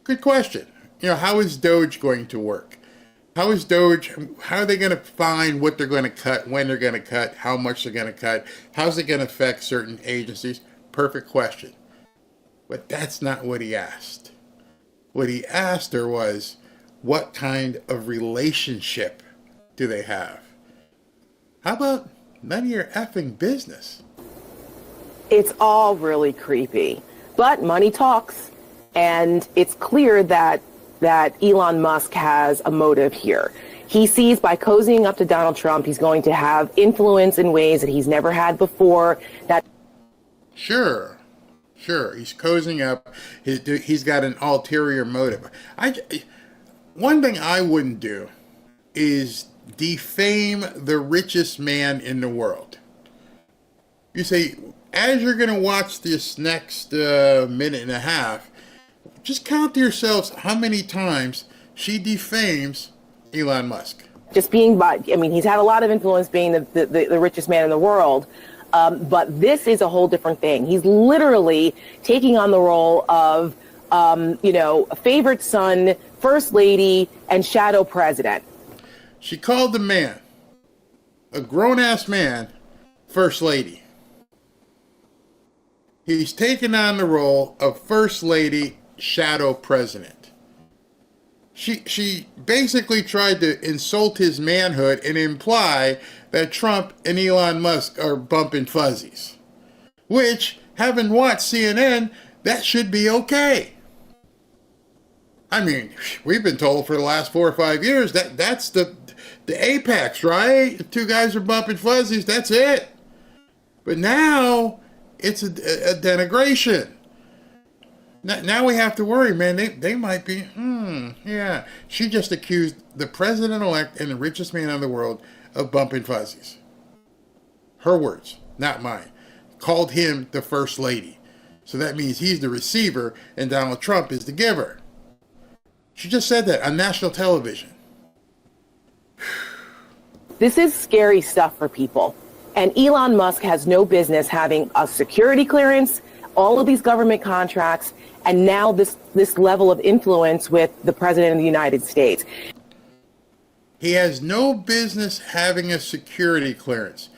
Good question. How is Doge going to work? How are they going to find what they're going to cut, when they're going to cut, how much they're going to cut? How's it going to affect certain agencies? Perfect question. But that's not what he asked. What he asked her was, what kind of relationship do they have? How about none of your effing business? It's all really creepy. But money talks. And it's clear that Elon Musk has a motive here. He sees by cozying up to Donald Trump, he's going to have influence in ways that he's never had before. Sure. He's cozying up. He's got an ulterior motive. One thing I wouldn't do is defame the richest man in the world. You say, as you're going to watch this next minute and a half, just count to yourselves how many times she defames Elon Musk. Just being he's had a lot of influence being the richest man in the world. But this is a whole different thing. He's literally taking on the role of, a favorite son, first lady, and shadow president. She called the man, a grown-ass man, first lady. He's taken on the role of first lady, shadow president. She basically tried to insult his manhood and imply that Trump and Elon Musk are bumping fuzzies. Which, having watched CNN, that should be okay. I mean, we've been told for the last 4 or 5 years that's the apex, right? The two guys are bumping fuzzies, that's it. But now, it's a denigration. Now we have to worry, man. They might be, yeah. She just accused the president-elect and the richest man in the world of bumping fuzzies. Her words, not mine. Called him the first lady. So that means he's the receiver and Donald Trump is the giver. She just said that on national television. This is scary stuff for people. And Elon Musk has no business having a security clearance, all of these government contracts, and now this level of influence with the president of the United States. He has no business having a security clearance.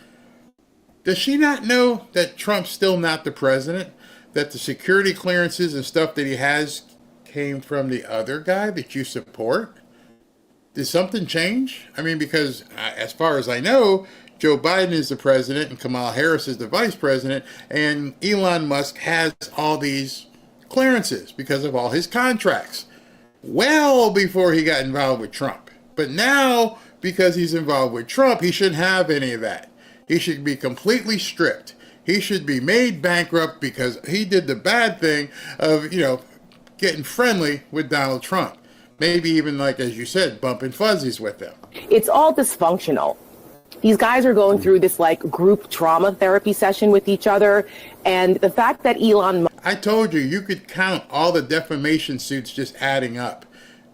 Does she not know that Trump's still not the president? That the security clearances and stuff that he has came from the other guy that you support? Did something change? I mean, because as far as I know, Joe Biden is the president and Kamala Harris is the vice president, and Elon Musk has all these clearances because of all his contracts. Well before he got involved with Trump. But now, because he's involved with Trump, he shouldn't have any of that. He should be completely stripped. He should be made bankrupt because he did the bad thing of, getting friendly with Donald Trump. Maybe even, like, as you said, bumping fuzzies with them. It's all dysfunctional. These guys are going through this group trauma therapy session with each other. And the fact that Elon... I told you could count all the defamation suits just adding up.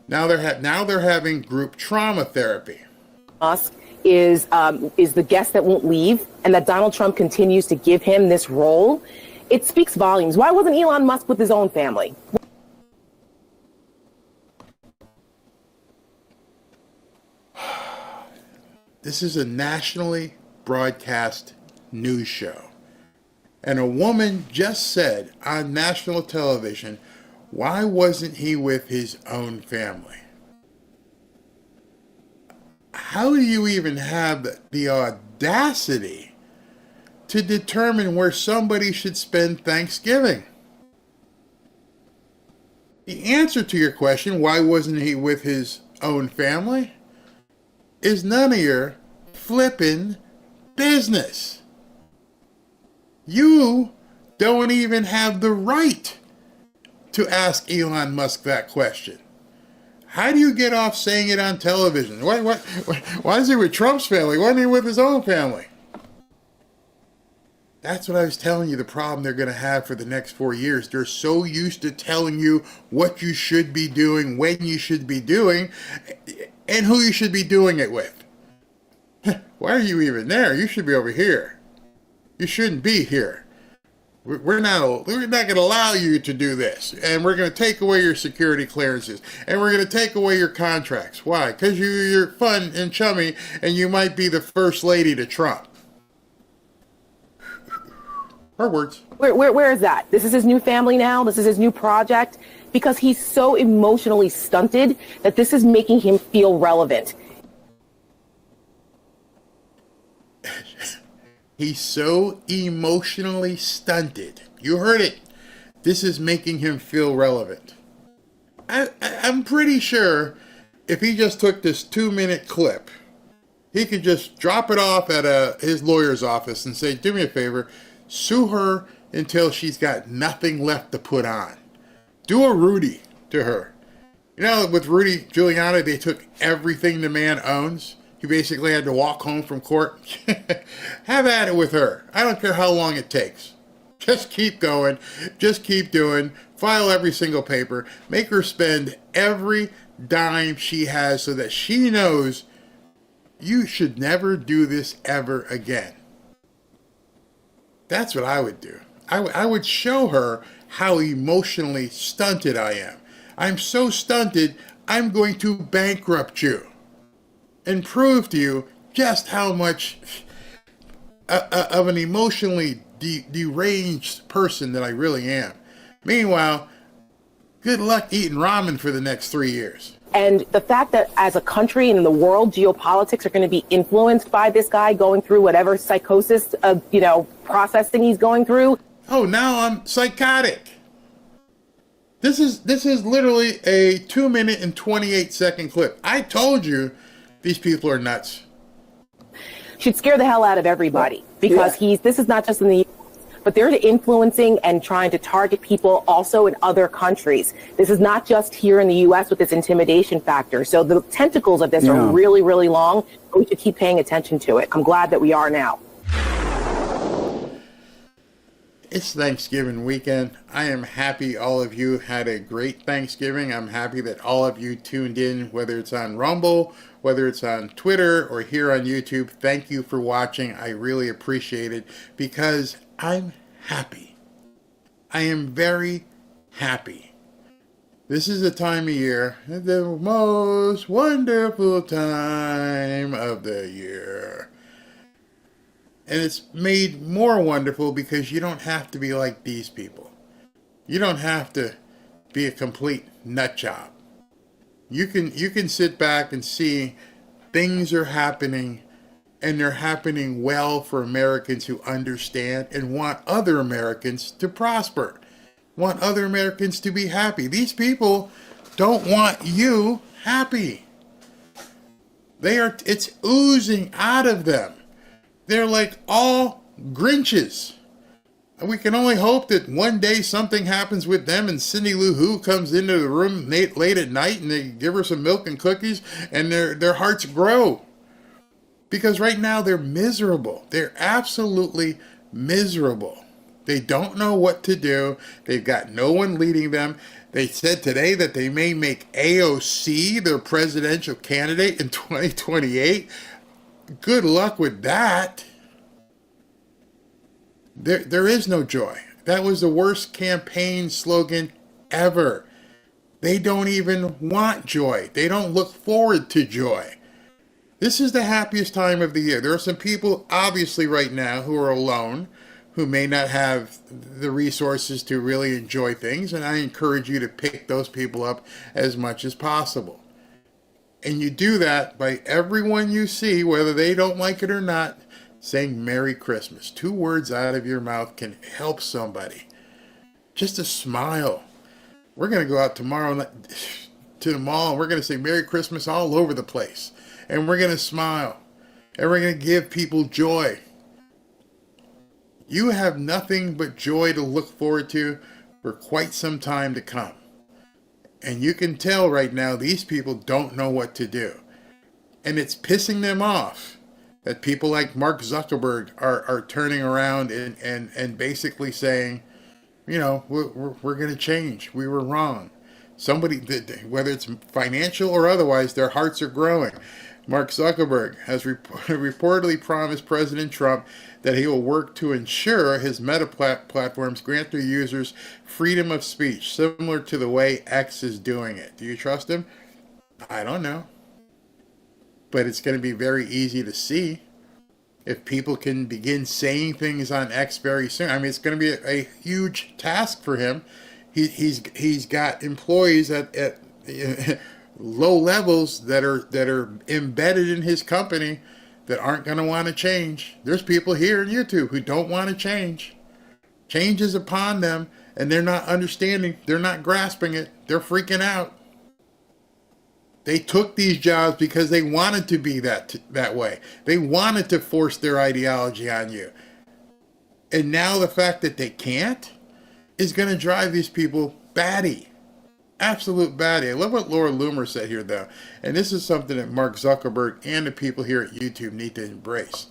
Now they're having group trauma therapy. Musk is the guest that won't leave, and that Donald Trump continues to give him this role. It speaks volumes. Why wasn't Elon Musk with his own family? This is a nationally broadcast news show. And a woman just said on national television, why wasn't he with his own family? How do you even have the audacity to determine where somebody should spend Thanksgiving? The answer to your question, why wasn't he with his own family, is none of your flippin' business. You don't even have the right to ask Elon Musk that question. How do you get off saying it on television? Why is he with Trump's family? Why isn't he with his own family? That's what I was telling you, the problem they're going to have for the next 4 years. They're so used to telling you what you should be doing, when you should be doing, and who you should be doing it with. Why are you even there? You should be over here. You shouldn't be here. We're not going to allow you to do this. And we're going to take away your security clearances. And we're going to take away your contracts. Why? Because you're fun and chummy, and you might be the first lady to Trump. Her words. Where is that? This is his new family now. This is his new project. Because he's so emotionally stunted that this is making him feel relevant. He's so emotionally stunted. You heard it. This is making him feel relevant. I'm pretty sure if he just took this 2-minute clip, he could just drop it off at his lawyer's office and say, do me a favor, sue her until she's got nothing left to put on. Do a Rudy to her. You know, with Rudy Giuliani, they took everything the man owns. He basically had to walk home from court. Have at it with her. I don't care how long it takes. Just keep going. Just keep doing. File every single paper. Make her spend every dime she has so that she knows you should never do this ever again. That's what I would do. I would show her how emotionally stunted I am. I'm so stunted, I'm going to bankrupt you and prove to you just how much of an emotionally deranged person that I really am. Meanwhile, good luck eating ramen for the next 3 years. And the fact that as a country and in the world, geopolitics are going to be influenced by this guy going through whatever psychosis, processing he's going through. Oh, now I'm psychotic. This is literally a 2-minute and 28-second clip. I told you these people are nuts. Should scare the hell out of everybody because this is not just in the U.S., but they're influencing and trying to target people also in other countries. This is not just here in the U.S. with this intimidation factor. So the tentacles of this are really, really long. We should keep paying attention to it. I'm glad that we are now. It's Thanksgiving weekend. I am happy all of you had a great Thanksgiving. I'm happy that all of you tuned in, whether it's on Rumble, whether it's on Twitter, or here on YouTube. Thank you for watching. I really appreciate it because I'm happy. I am very happy. This is the time of year, the most wonderful time of the year. And it's made more wonderful because you don't have to be like these people. You don't have to be a complete nut job. You can sit back and see things are happening, and they're happening well for Americans who understand and want other Americans to prosper, want other Americans to be happy. These people don't want you happy. It's oozing out of them. They're like all Grinches. We can only hope that one day something happens with them and Cindy Lou Who comes into the room late at night and they give her some milk and cookies and their hearts grow. Because right now they're miserable. They're absolutely miserable. They don't know what to do. They've got no one leading them. They said today that they may make AOC their presidential candidate in 2028. Good luck with that. There is no joy. That was the worst campaign slogan ever. They don't even want joy. They don't look forward to joy. This is the happiest time of the year. There are some people, obviously, right now who are alone, who may not have the resources to really enjoy things, and I encourage you to pick those people up as much as possible. And you do that by everyone you see, whether they don't like it or not, saying Merry Christmas. 2 words out of your mouth can help somebody. Just a smile. We're going to go out tomorrow to the mall and we're going to say Merry Christmas all over the place. And we're going to smile. And we're going to give people joy. You have nothing but joy to look forward to for quite some time to come. And you can tell right now these people don't know what to do. And it's pissing them off that people like Mark Zuckerberg are turning around and basically saying, we're going to change. We were wrong. Somebody, whether it's financial or otherwise, their hearts are growing. Mark Zuckerberg has reportedly promised President Trump that he will work to ensure his Meta platforms grant their users freedom of speech, similar to the way X is doing it. Do you trust him? I don't know. But it's going to be very easy to see if people can begin saying things on X very soon. I mean, it's going to be a huge task for him. He's got employees at low levels that are embedded in his company that aren't going to want to change. There's people here in YouTube who don't want to change. Change is upon them, and they're not understanding. They're not grasping it. They're freaking out. They took these jobs because they wanted to be that way. They wanted to force their ideology on you. And now the fact that they can't is going to drive these people batty. Absolute batty. I love what Laura Loomer said here, though. And this is something that Mark Zuckerberg and the people here at YouTube need to embrace.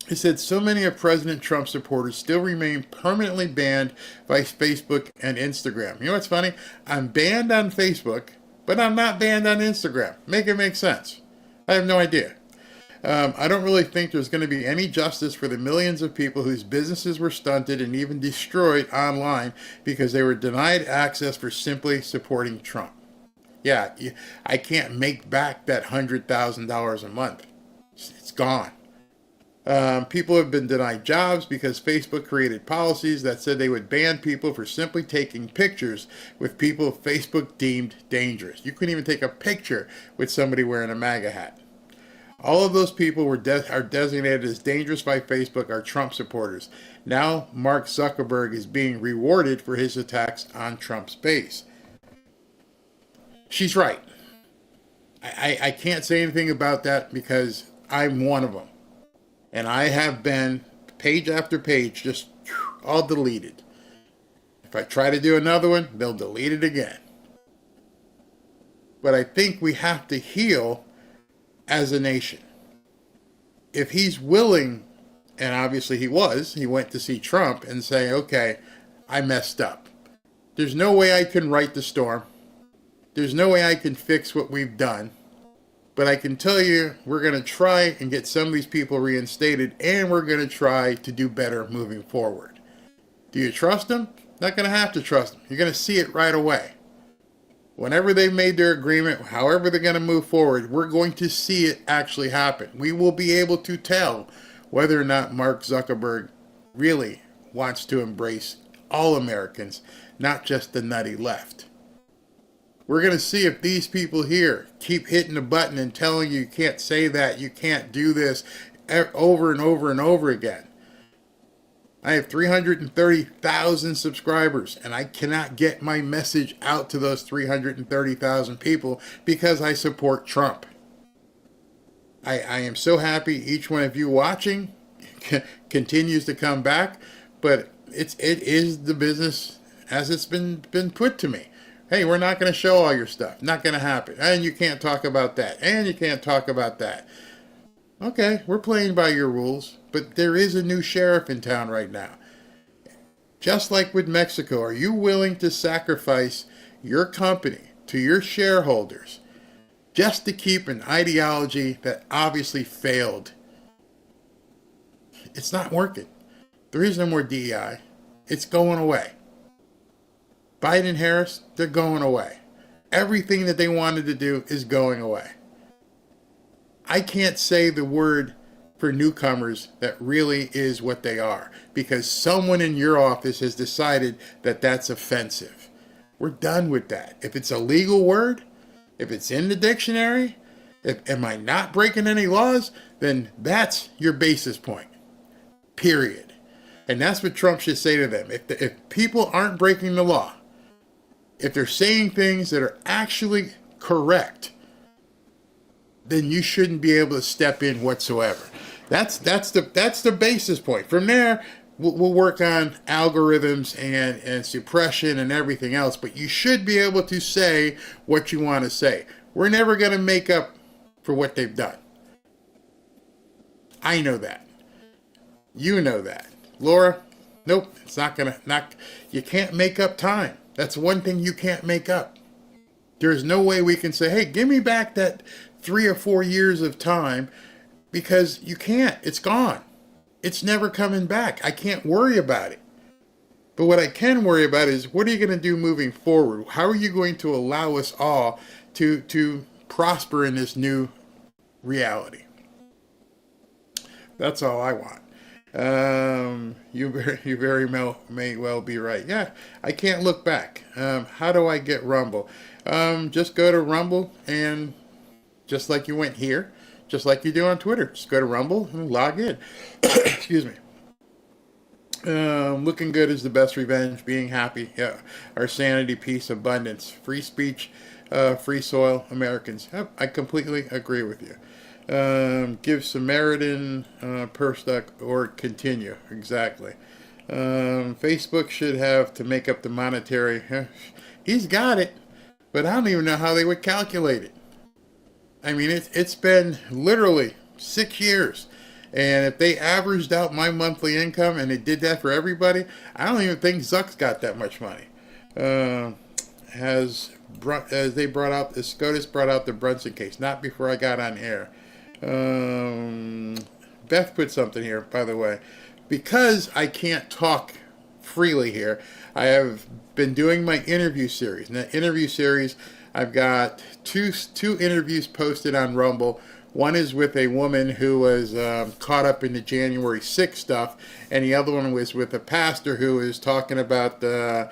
He said, so many of President Trump's supporters still remain permanently banned by Facebook and Instagram. You know what's funny? I'm banned on Facebook, but I'm not banned on Instagram. Make it make sense. I have no idea. I don't really think there's going to be any justice for the millions of people whose businesses were stunted and even destroyed online because they were denied access for simply supporting Trump. Yeah, I can't make back that $100,000 a month. It's gone. People have been denied jobs because Facebook created policies that said they would ban people for simply taking pictures with people Facebook deemed dangerous. You couldn't even take a picture with somebody wearing a MAGA hat. All of those people are designated as dangerous by Facebook are Trump supporters. Now Mark Zuckerberg is being rewarded for his attacks on Trump's base. She's right. I can't say anything about that because I'm one of them. And I have been, page after page, just all deleted. If I try to do another one, they'll delete it again. But I think we have to heal as a nation. If he's willing, and obviously he went to see Trump and say, okay, I messed up. There's no way I can right the storm. There's no way I can fix what we've done. But I can tell you, we're going to try and get some of these people reinstated, and we're going to try to do better moving forward. Do you trust them? Not going to have to trust them. You're going to see it right away. Whenever they've made their agreement, however they're going to move forward, we're going to see it actually happen. We will be able to tell whether or not Mark Zuckerberg really wants to embrace all Americans, not just the nutty left. We're going to see if these people here keep hitting the button and telling you can't say that, you can't do this over and over and over again. I have 330,000 subscribers, and I cannot get my message out to those 330,000 people because I support Trump. I am so happy each one of you watching continues to come back, but it is the business as it's been put to me. Hey, we're not going to show all your stuff. Not going to happen. And you can't talk about that. And you can't talk about that. Okay, we're playing by your rules, but there is a new sheriff in town right now. Just like with Mexico, are you willing to sacrifice your company to your shareholders just to keep an ideology that obviously failed? It's not working. There is no more DEI. It's going away. Biden and Harris, they're going away. Everything that they wanted to do is going away. I can't say the word for newcomers that really is what they are because someone in your office has decided that that's offensive. We're done with that. If it's a legal word, if it's in the dictionary, am I not breaking any laws, then that's your basis point. Period. And that's what Trump should say to them. If people aren't breaking the law, if they're saying things that are actually correct, then you shouldn't be able to step in whatsoever. That's the basis point. From there, we'll work on algorithms and suppression and everything else, but you should be able to say what you want to say. We're never going to make up for what they've done. I know that. You know that. Laura, nope, it's not going to, you can't make up time. That's one thing you can't make up. There's no way we can say, hey, give me back that 3 or 4 years of time because you can't. It's gone. It's never coming back. I can't worry about it. But what I can worry about is what are you going to do moving forward? How are you going to allow us all to prosper in this new reality? That's all I want. You may well be right. Yeah, I can't look back. How do I get Rumble? Just go to Rumble, and just like you went here, just like you do on Twitter, just go to Rumble and log in. Excuse me. Looking good is the best revenge. Being happy, yeah. Our sanity, peace, abundance, free speech, free soil, Americans. Yep, I completely agree with you. Give Samaritan per or continue. Exactly. Facebook should have to make up the monetary. He's got it, but I don't even know how they would calculate it. I mean, it's been literally 6 years. And if they averaged out my monthly income and they did that for everybody, I don't even think Zuck's got that much money. As they brought out, the SCOTUS brought out the Brunson case, not before I got on air. Beth put something here, by the way. Because I can't talk freely here, I have been doing my interview series. In that interview series, I've got two interviews posted on Rumble. One is with a woman who was caught up in the January 6th stuff, and the other one was with a pastor who is talking about the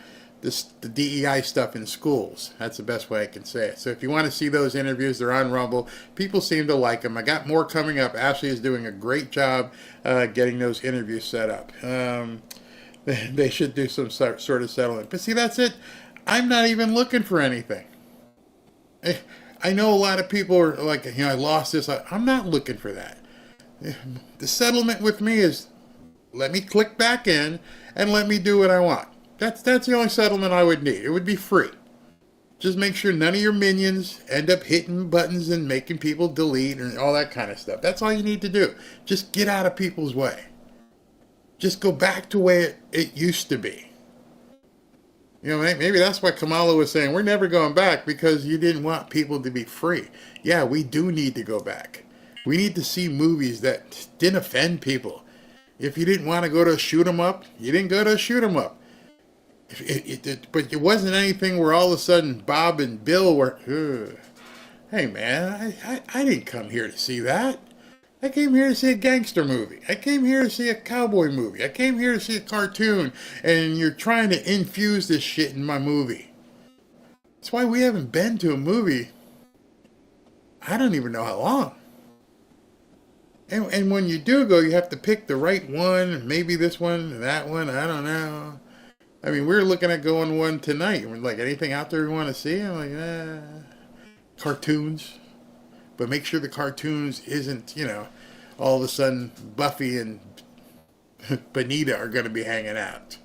DEI stuff in schools. That's the best way I can say it. So if you want to see those interviews, they're on Rumble. People seem to like them. I got more coming up. Ashley is doing a great job getting those interviews set up. They should do some sort of settlement. But see, that's it. I'm not even looking for anything. I know a lot of people are like, I lost this. I'm not looking for that. The settlement with me is let me click back in and let me do what I want. That's the only settlement I would need. It would be free. Just make sure none of your minions end up hitting buttons and making people delete and all that kind of stuff. That's all you need to do. Just get out of people's way. Just go back to where it used to be. Maybe that's why Kamala was saying, we're never going back because you didn't want people to be free. Yeah, we do need to go back. We need to see movies that didn't offend people. If you didn't want to go to a shoot 'em up, you didn't go to a shoot 'em up. But it wasn't anything where all of a sudden Bob and Bill were, hey man, I didn't come here to see that. I came here to see a gangster movie. I came here to see a cowboy movie. I came here to see a cartoon, and you're trying to infuse this shit in my movie. That's why we haven't been to a movie, I don't even know how long. And when you do go, you have to pick the right one, maybe this one, that one, I don't know. I mean, we're looking at going one tonight. We're like, anything out there we want to see? I'm like, cartoons. But make sure the cartoons isn't, all of a sudden Buffy and Bonita are going to be hanging out.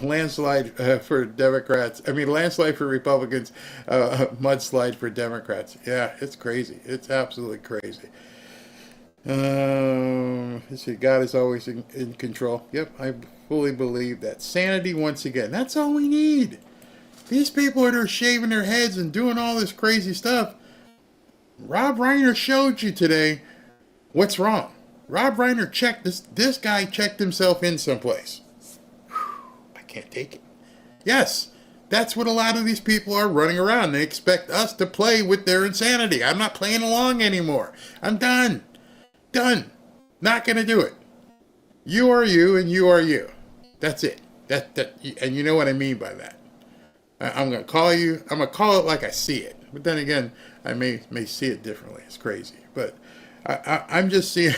Landslide for Democrats. Landslide for Republicans. Mudslide for Democrats. Yeah, it's crazy. It's absolutely crazy. Let's see, God is always in control. Yep, I fully believe that. Sanity once again. That's all we need. These people that are shaving their heads and doing all this crazy stuff, Rob Reiner showed you today what's wrong. Rob Reiner checked this guy checked himself in someplace. I can't take it. Yes, that's what a lot of these people are running around. They expect us to play with their insanity. I'm not playing along anymore. I'm done. Done. Not going to do it. You are you and you are you. That's it. And you know what I mean by that. I'm going to call you. I'm going to call it like I see it. But then again, I may see it differently. It's crazy. But I'm just seeing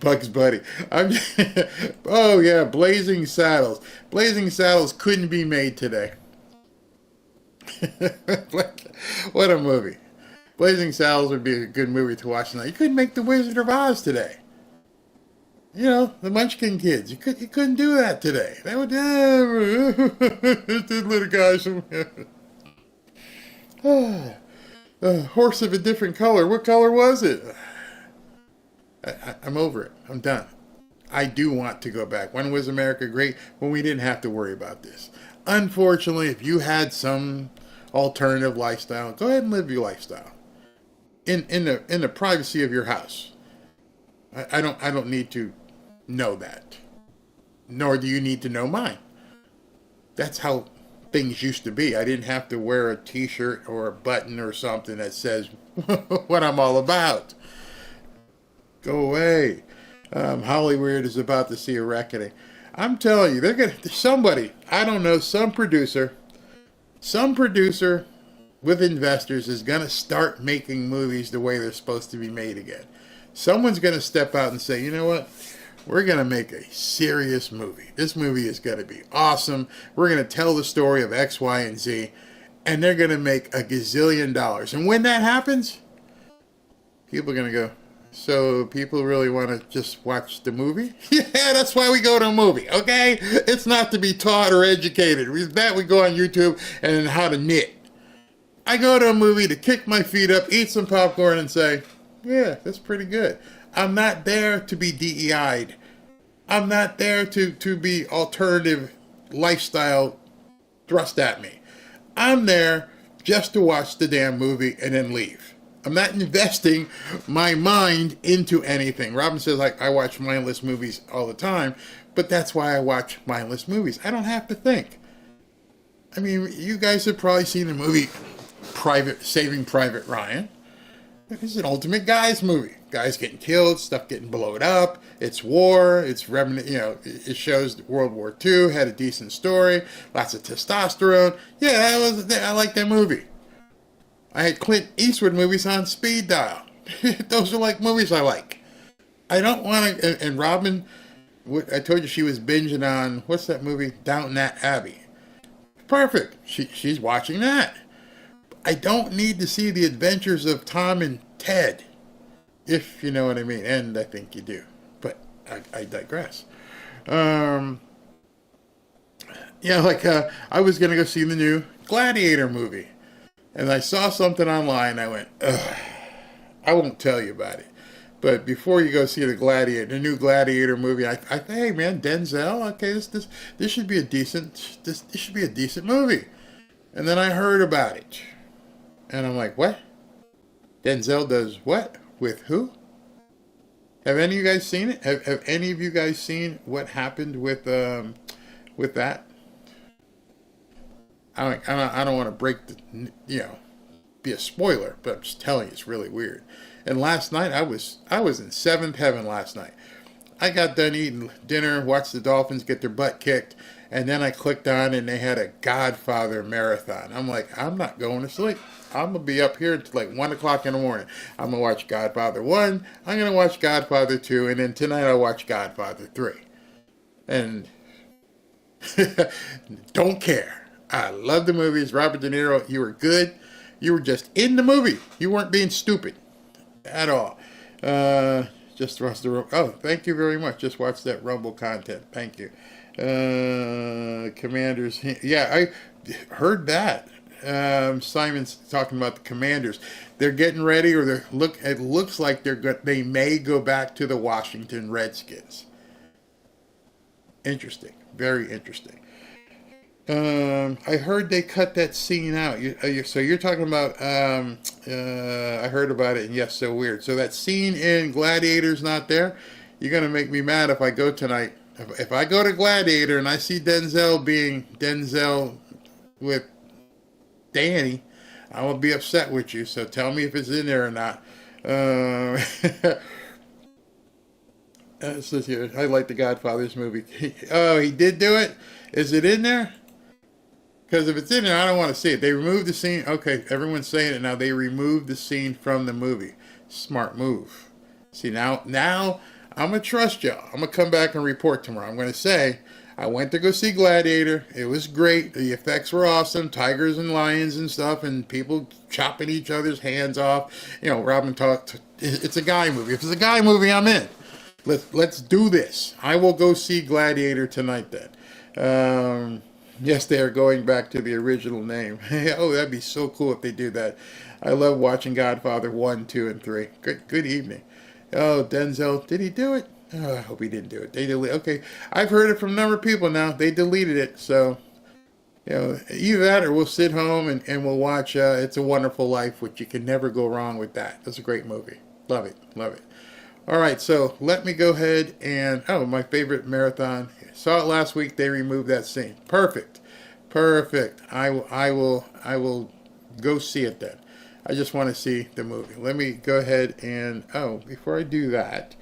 Bugs Bunny. Oh, yeah, Blazing Saddles. Blazing Saddles couldn't be made today. What a movie. Blazing Saddles would be a good movie to watch tonight. You couldn't make The Wizard of Oz today. The Munchkin Kids. You couldn't do that today. That would the little guys. Horse of a different color. What color was it? I'm over it. I'm done. I do want to go back. When was America great? When we didn't have to worry about this. Unfortunately, if you had some alternative lifestyle, go ahead and live your lifestyle. in the privacy of your house. I don't need to know that. Nor do you need to know mine. That's how things used to be. I didn't have to wear a t-shirt or a button or something that says what I'm all about. Go away. Hollywood is about to see a reckoning. I'm telling you, somebody, I don't know, some producer with investors is going to start making movies the way they're supposed to be made again. Someone's going to step out and say, you know what? We're going to make a serious movie. This movie is going to be awesome. We're going to tell the story of X, Y, and Z, and they're going to make a gazillion dollars. And when that happens, people are going to go, so people really want to just watch the movie? Yeah, that's why we go to a movie, okay? It's not to be taught or educated. We go on YouTube and then how to knit. I go to a movie to kick my feet up, eat some popcorn, and say, yeah, that's pretty good. I'm not there to be DEI'd. I'm not there to be alternative lifestyle thrust at me. I'm there just to watch the damn movie and then leave. I'm not investing my mind into anything. Robin says, like, I watch mindless movies all the time, but that's why I watch mindless movies. I don't have to think. I mean, you guys have probably seen the movie Saving Private Ryan. It's an ultimate guys movie. Guys getting killed, stuff getting blown up. It's war. It's it shows World War II had a decent story. Lots of testosterone. Yeah, I like that movie. I had Clint Eastwood movies on speed dial. Those are like movies I like. I don't want to. And Robin, I told you she was binging on what's that movie? Downton Abbey. Perfect. She's watching that. I don't need to see the adventures of Tom and Ted, if you know what I mean, and I think you do. But I digress. I was going to go see the new Gladiator movie, and I saw something online. I went, ugh, I won't tell you about it. But before you go see the new Gladiator movie, I thought, hey man, Denzel, okay, this should be a decent movie. And then I heard about it. And I'm like, what? Denzel does what? With who? Have any of you guys seen it? Have any of you guys seen what happened with that? I don't want to break be a spoiler, but I'm just telling you, it's really weird. And last night I was in seventh heaven last night. I got done eating dinner, watched the Dolphins get their butt kicked, and then I clicked on and they had a Godfather marathon. I'm like, I'm not going to sleep. I'm going to be up here until like 1 o'clock in the morning. I'm going to watch Godfather 1. I'm going to watch Godfather 2. And then tonight I'll watch Godfather 3. And don't care. I love the movies. Robert De Niro, you were good. You were just in the movie. You weren't being stupid at all. Just watch the Rumble. Oh, thank you very much. Just watch that Rumble content. Thank you. Commanders. Yeah, I heard that. Simon's talking about the Commanders. They're getting ready, or it looks like they may go back to the Washington Redskins. Interesting. Very interesting. I heard they cut that scene out. So you're talking about, I heard about it, and yes, so weird. So that scene in Gladiator's not there? You're going to make me mad if I go tonight. If I go to Gladiator and I see Denzel being Denzel with Danny, I will be upset with you. So tell me if it's in there or not. I like the Godfather's movie. Oh, he did do it? Is it in there? Because if it's in there, I don't want to see it. They removed the scene. Okay, everyone's saying it now. They removed the scene from the movie. Smart move. See, now I'm going to trust y'all. I'm going to come back and report tomorrow. I'm going to say, I went to go see Gladiator. It was great. The effects were awesome. Tigers and lions and stuff, and people chopping each other's hands off. Robin talked. It's a guy movie. If it's a guy movie, I'm in. Let's do this. I will go see Gladiator tonight then. Yes, they are going back to the original name. Oh, that'd be so cool if they do that. I love watching Godfather 1, 2, and 3. Good evening. Oh, Denzel, did he do it? Oh, I hope he didn't do it. Okay, I've heard it from a number of people now. They deleted it, so Either that or we'll sit home and we'll watch It's a Wonderful Life, which you can never go wrong with that. That's a great movie. Love it. Love it. All right, so let me go ahead and, my favorite marathon. Saw it last week. They removed that scene. Perfect. Perfect. I will go see it then. I just want to see the movie. Let me go ahead and, before I do that,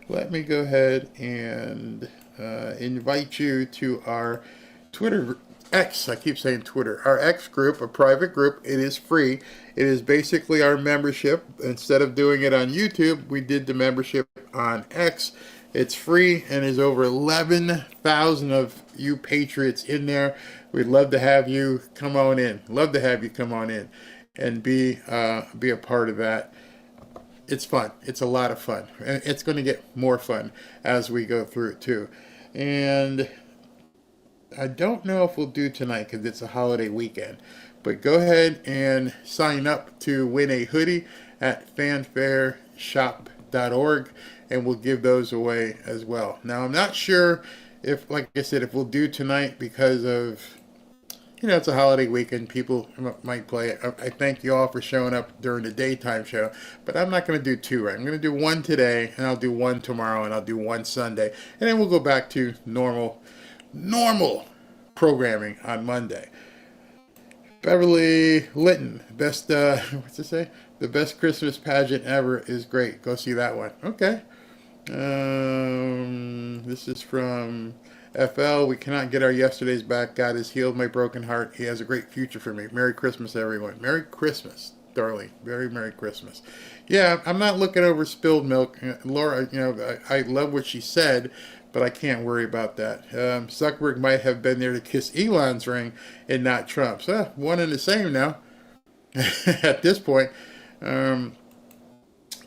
let me go ahead and invite you to our Twitter X, I keep saying Twitter, our X group, a private group. It is free. It is basically our membership. Instead of doing it on YouTube, we did the membership on X. It's free and there's over 11,000 of you patriots in there. We'd love to have you come on in. Love to have you come on in and be a part of that. It's fun. It's a lot of fun. And it's going to get more fun as we go through it too. And I don't know if we'll do tonight because it's a holiday weekend, but go ahead and sign up to win a hoodie at fanfareshop.org and we'll give those away as well. Now, I'm not sure if, like I said, if we'll do tonight because of, it's a holiday weekend. People might play it. I thank you all for showing up during the daytime show, but I'm not going to do two right. I'm going to do one today and I'll do one tomorrow and I'll do one Sunday. And then we'll go back to normal programming on Monday. Beverly Linton, best, what's it say? The best Christmas pageant ever is great. Go see that one. Okay. This is from FL. We cannot get our yesterdays back. God has healed my broken heart. He has a great future for me. Merry Christmas, everyone. Merry Christmas, darling. Very Merry Christmas. Yeah, I'm not looking over spilled milk. Laura, I love what she said, but I can't worry about that. Zuckerberg might have been there to kiss Elon's ring and not Trump's. One and the same now at this point.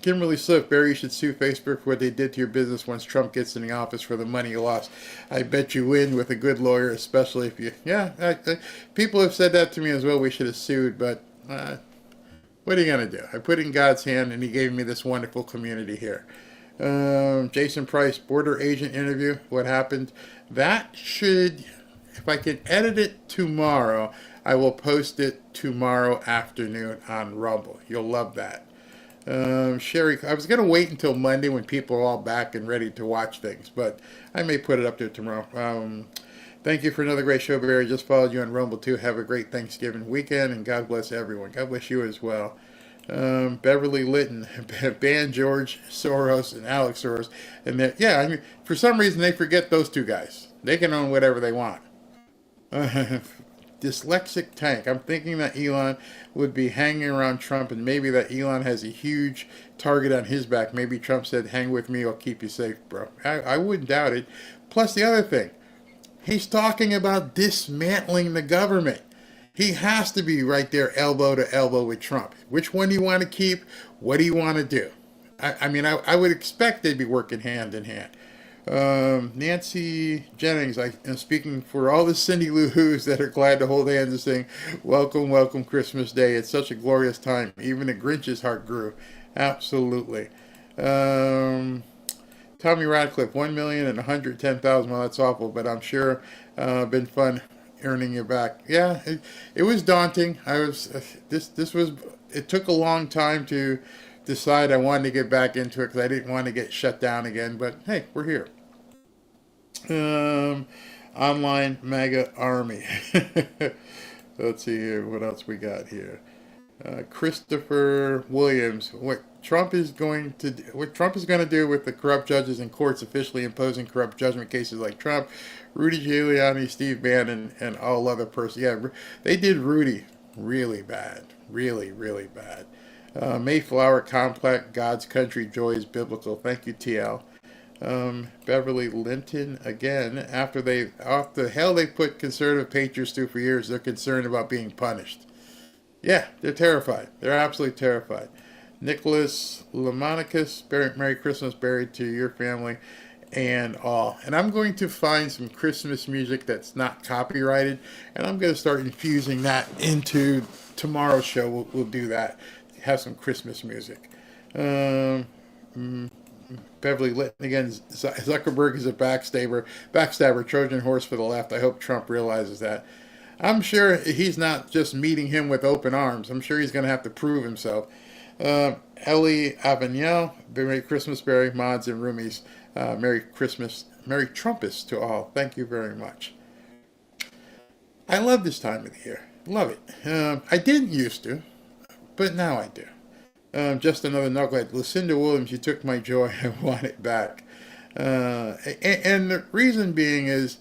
Kimberly Swift, Barry, should sue Facebook for what they did to your business once Trump gets in the office for the money you lost. I bet you win with a good lawyer, especially if you... Yeah, people have said that to me as well. We should have sued, but what are you going to do? I put it in God's hand, and he gave me this wonderful community here. Jason Price, border agent interview. What happened? That should, if I can edit it tomorrow, I will post it tomorrow afternoon on Rumble. You'll love that. Sherry, I was going to wait until Monday when people are all back and ready to watch things, but I may put it up there tomorrow. Thank you for another great show, Barry. Just followed you on Rumble too. Have a great Thanksgiving weekend, and God bless everyone. God bless you as well. Beverly Litton, ban George Soros and Alex Soros, and for some reason they forget those two guys. They can own whatever they want. Dyslexic tank. I'm thinking that Elon would be hanging around Trump, and maybe that Elon has a huge target on his back. Maybe Trump said, "Hang with me, I'll keep you safe, bro." I wouldn't doubt it. Plus, the other thing, he's talking about dismantling the government. He has to be right there elbow to elbow with Trump. Which one do you want to keep? What do you want to do? I would expect they'd be working hand in hand. Nancy Jennings, I am speaking for all the Cindy Lou Who's that are glad to hold hands and sing, "Welcome, welcome Christmas Day. It's such a glorious time. Even the Grinch's heart grew." Absolutely. Tommy Radcliffe, 1,110,000. Well, that's awful, but I'm sure been fun earning you back. Yeah, it was daunting. It took a long time to decide I wanted to get back into it because I didn't want to get shut down again, but hey, we're here. Online MAGA Army. Let's see here, what else we got here. Christopher Williams, what Trump is going to do with the corrupt judges and courts officially imposing corrupt judgment cases like Trump, Rudy Giuliani, Steve Bannon, and all other persons. Yeah, they did Rudy really bad. Really, really bad. Mayflower Complex, God's Country, Joy is Biblical. Thank you, TL. Beverly Linton, again, after the hell they put conservative patriots through for years, they're concerned about being punished. Yeah, they're terrified. They're absolutely terrified. Nicholas Lamonicus, Merry Christmas, buried to your family and all. And I'm going to find some Christmas music that's not copyrighted, and I'm going to start infusing that into tomorrow's show. We'll do that. Have some Christmas music. Beverly Litton again. Zuckerberg is a backstabber, Trojan horse for the left. I hope Trump realizes that. I'm sure he's not just meeting him with open arms. I'm sure he's going to have to prove himself. Ellie Avenel, Merry Christmas, Barry, mods and roomies. Merry Christmas, Merry Trumpus to all. Thank you very much. I love this time of the year. Love it. I didn't used to, but now I do. Just another knucklehead. Lucinda Williams, you took my joy. I want it back. And the reason being is,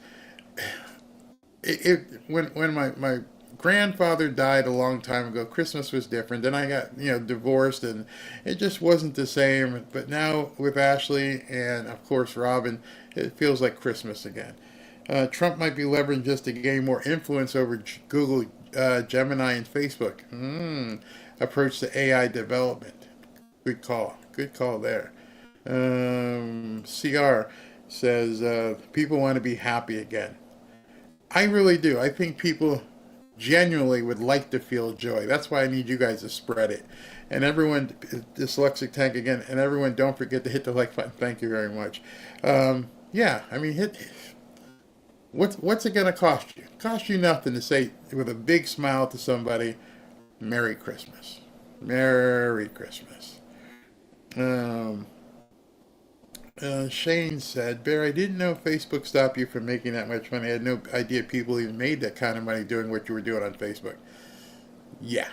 when my grandfather died a long time ago, Christmas was different. Then I got divorced, and it just wasn't the same. But now with Ashley and of course Robin, it feels like Christmas again. Trump might be leveraging just to gain more influence over Google, Gemini, and Facebook. Approach to AI development. Good call. Good call there. CR says people want to be happy again. I really do. I think people genuinely would like to feel joy. That's why I need you guys to spread it. And everyone, dyslexic tank again, and everyone don't forget to hit the like button. Thank you very much. Yeah, I mean, what's it going to cost you? Cost you nothing to say with a big smile to somebody, Merry Christmas. Merry Christmas. Shane said, Bear, I didn't know Facebook stopped you from making that much money. I had no idea people even made that kind of money doing what you were doing on Facebook. Yeah.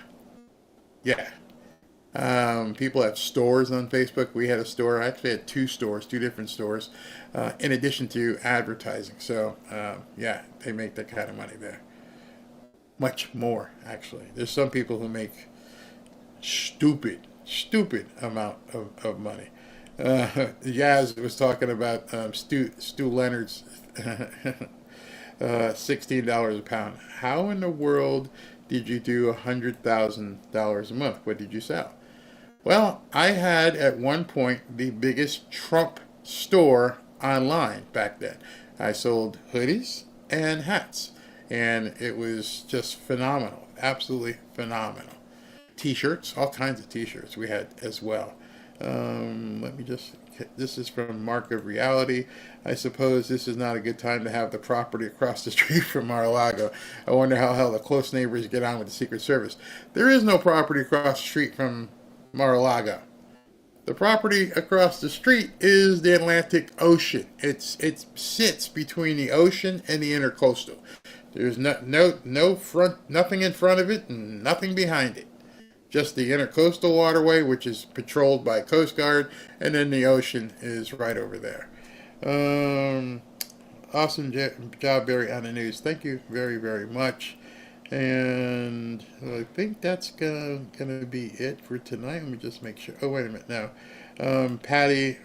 People have stores on Facebook. We had a store. I actually had two different stores, in addition to advertising. So, yeah, they make that kind of money there. Much more, actually. There's some people who make stupid amount of money. Yaz was talking about Stu Leonard's $16 a pound. How in the world did you do $100,000 a month? What did you sell? Well, I had at one point the biggest Trump store online back then. I sold hoodies and hats, and it was just phenomenal, absolutely phenomenal. T-shirts, all kinds of T-shirts we had as well. This is from Mark of Reality. I suppose this is not a good time to have the property across the street from Mar-A-Lago. I wonder how hell the close neighbors get on with the Secret Service. There is no property across the street from Mar-A-Lago. The property across the street is the Atlantic Ocean. It sits between the ocean and the intercoastal. There's no front, nothing in front of it and nothing behind it. Just the intercoastal waterway, which is patrolled by Coast Guard, and then the ocean is right over there. Awesome job, Barry, on the news. Thank you very, very much. And I think that's gonna be it for tonight. Let me just make sure. Oh, wait a minute now. Patty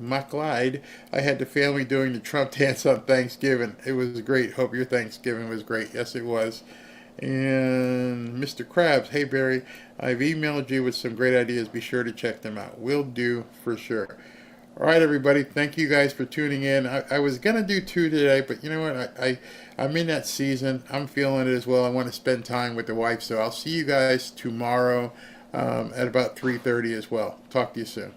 McLeod, I had the family doing the Trump dance on Thanksgiving. It was great. Hope your Thanksgiving was great. Yes, it was. And Mr. Krabs, hey Barry, I've emailed you with some great ideas. Be sure to check them out. Will do for sure. All right, everybody. Thank you guys for tuning in. I was going to do 2 today, but you know what? I'm in that season. I'm feeling it as well. I want to spend time with the wife, so I'll see you guys tomorrow at about 3:30 as well. Talk to you soon.